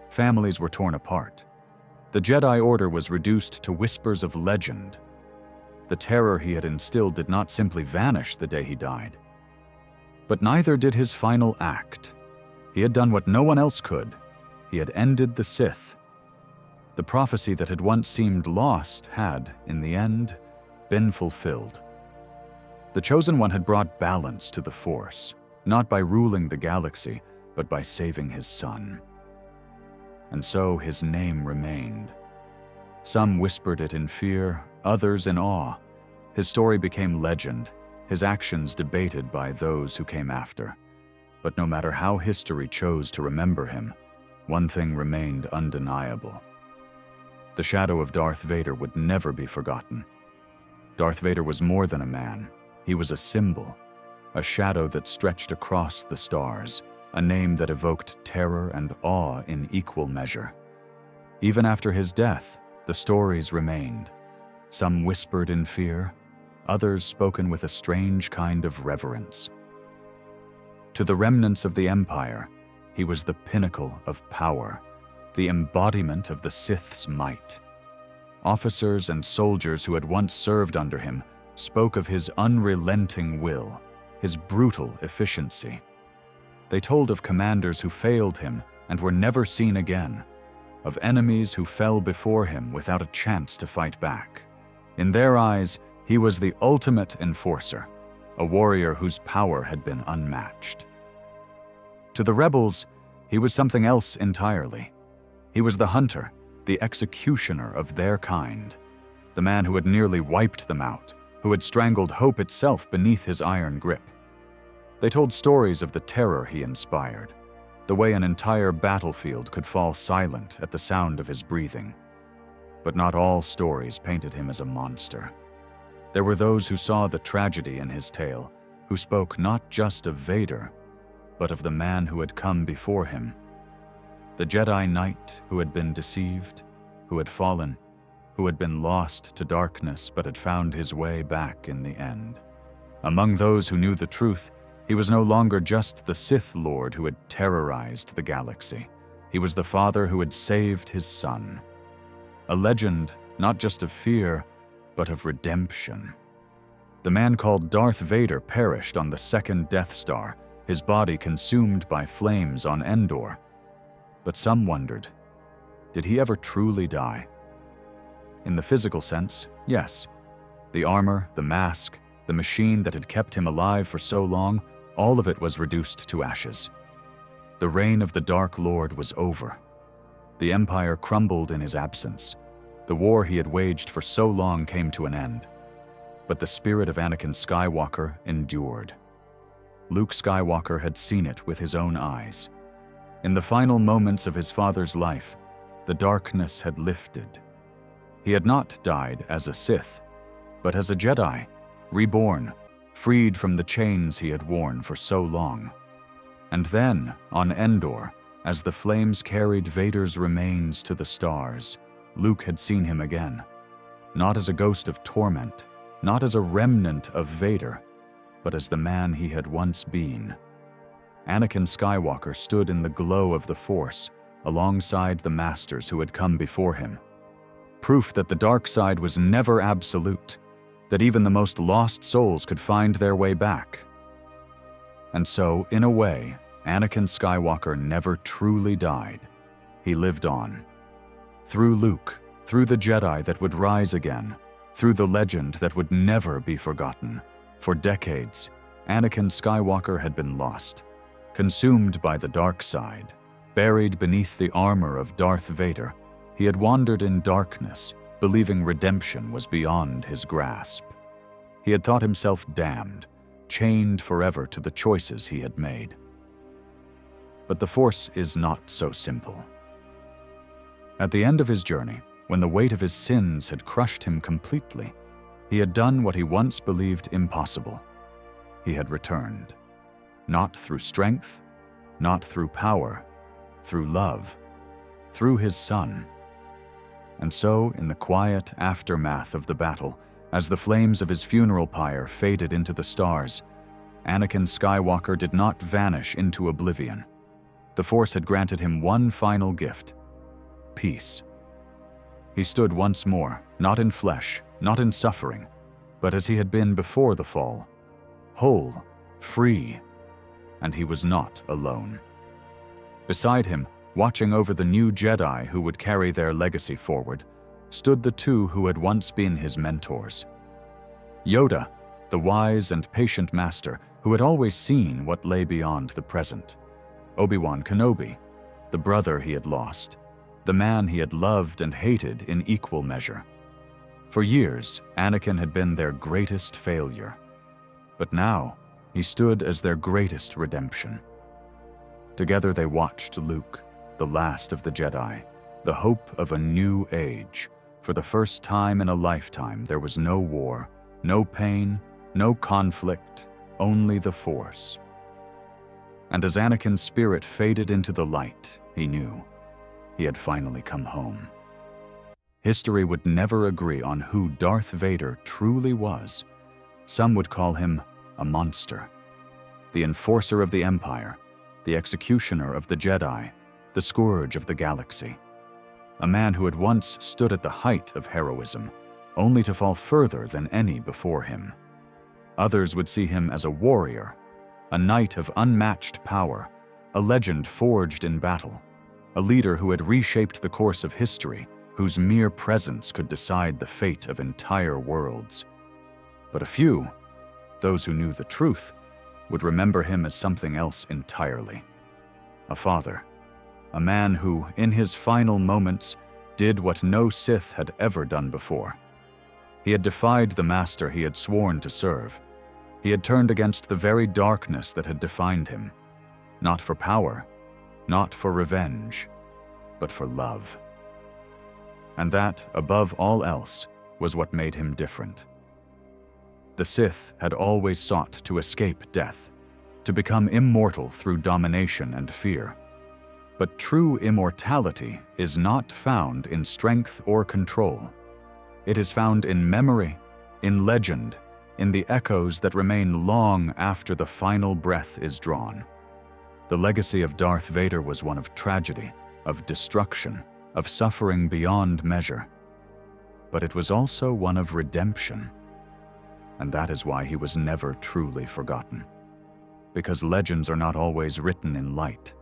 A: Families were torn apart. The Jedi Order was reduced to whispers of legend. The terror he had instilled did not simply vanish the day he died. But neither did his final act. He had done what no one else could. He had ended the Sith. The prophecy that had once seemed lost had, in the end, been fulfilled. The Chosen One had brought balance to the Force, not by ruling the galaxy, but by saving his son. And so his name remained. Some whispered it in fear, others in awe. His story became legend, his actions debated by those who came after. But no matter how history chose to remember him, one thing remained undeniable. The shadow of Darth Vader would never be forgotten. Darth Vader was more than a man. He was a symbol, a shadow that stretched across the stars, a name that evoked terror and awe in equal measure. Even after his death, the stories remained, some whispered in fear, others spoken with a strange kind of reverence. To the remnants of the Empire, he was the pinnacle of power, the embodiment of the Sith's might. Officers and soldiers who had once served under him spoke of his unrelenting will, his brutal efficiency. They told of commanders who failed him and were never seen again, of enemies who fell before him without a chance to fight back. In their eyes, he was the ultimate enforcer, a warrior whose power had been unmatched. To the rebels, he was something else entirely. He was the hunter, the executioner of their kind, the man who had nearly wiped them out, who had strangled hope itself beneath his iron grip. They told stories of the terror he inspired, the way an entire battlefield could fall silent at the sound of his breathing. But not all stories painted him as a monster. There were those who saw the tragedy in his tale, who spoke not just of Vader, but of the man who had come before him. The Jedi Knight who had been deceived, who had fallen, who had been lost to darkness but had found his way back in the end. Among those who knew the truth, he was no longer just the Sith Lord who had terrorized the galaxy. He was the father who had saved his son. A legend not just of fear, but of redemption. The man called Darth Vader perished on the second Death Star, his body consumed by flames on Endor. But some wondered, did he ever truly die? In the physical sense, yes. The armor, the mask, the machine that had kept him alive for so long, all of it was reduced to ashes. The reign of the Dark Lord was over. The Empire crumbled in his absence. The war he had waged for so long came to an end. But the spirit of Anakin Skywalker endured. Luke Skywalker had seen it with his own eyes. In the final moments of his father's life, the darkness had lifted. He had not died as a Sith, but as a Jedi, reborn, freed from the chains he had worn for so long. And then, on Endor, as the flames carried Vader's remains to the stars, Luke had seen him again, not as a ghost of torment, not as a remnant of Vader, but as the man he had once been. Anakin Skywalker stood in the glow of the Force, alongside the masters who had come before him. Proof that the dark side was never absolute, that even the most lost souls could find their way back. And so, in a way, Anakin Skywalker never truly died. He lived on. Through Luke, through the Jedi that would rise again, through the legend that would never be forgotten. For decades, Anakin Skywalker had been lost, consumed by the dark side. Buried beneath the armor of Darth Vader, he had wandered in darkness, believing redemption was beyond his grasp. He had thought himself damned, chained forever to the choices he had made. But the Force is not so simple. At the end of his journey, when the weight of his sins had crushed him completely, he had done what he once believed impossible. He had returned. Not through strength, not through power, through love, through his son. And so, in the quiet aftermath of the battle, as the flames of his funeral pyre faded into the stars, Anakin Skywalker did not vanish into oblivion. The Force had granted him one final gift: peace. He stood once more, not in flesh, not in suffering, but as he had been before the fall, whole, free, and he was not alone. Beside him, watching over the new Jedi who would carry their legacy forward, stood the two who had once been his mentors. Yoda, the wise and patient master who had always seen what lay beyond the present. Obi-Wan Kenobi, the brother he had lost, the man he had loved and hated in equal measure. For years, Anakin had been their greatest failure. But now, he stood as their greatest redemption. Together they watched Luke, the last of the Jedi, the hope of a new age. For the first time in a lifetime, there was no war, no pain, no conflict, only the Force. And as Anakin's spirit faded into the light, he knew he had finally come home. History would never agree on who Darth Vader truly was. Some would call him a monster, the enforcer of the Empire, the executioner of the Jedi, the scourge of the galaxy. A man who had once stood at the height of heroism, only to fall further than any before him. Others would see him as a warrior, a knight of unmatched power, a legend forged in battle, a leader who had reshaped the course of history, whose mere presence could decide the fate of entire worlds. But a few, those who knew the truth, would remember him as something else entirely. A father, a man who, in his final moments, did what no Sith had ever done before. He had defied the master he had sworn to serve. He had turned against the very darkness that had defined him, not for power, not for revenge, but for love. And that, above all else, was what made him different. The Sith had always sought to escape death, to become immortal through domination and fear. But true immortality is not found in strength or control. It is found in memory, in legend, in the echoes that remain long after the final breath is drawn. The legacy of Darth Vader was one of tragedy, of destruction, of suffering beyond measure. But it was also one of redemption. And that is why he was never truly forgotten. Because legends are not always written in light.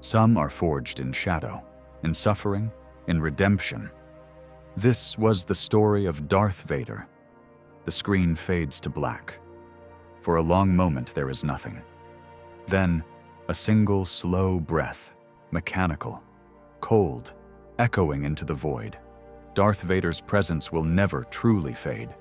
A: Some are forged in shadow, in suffering, in redemption. This was the story of Darth Vader. The screen fades to black. For a long moment there is nothing. Then, a single slow breath, mechanical, cold, echoing into the void. Darth Vader's presence will never truly fade.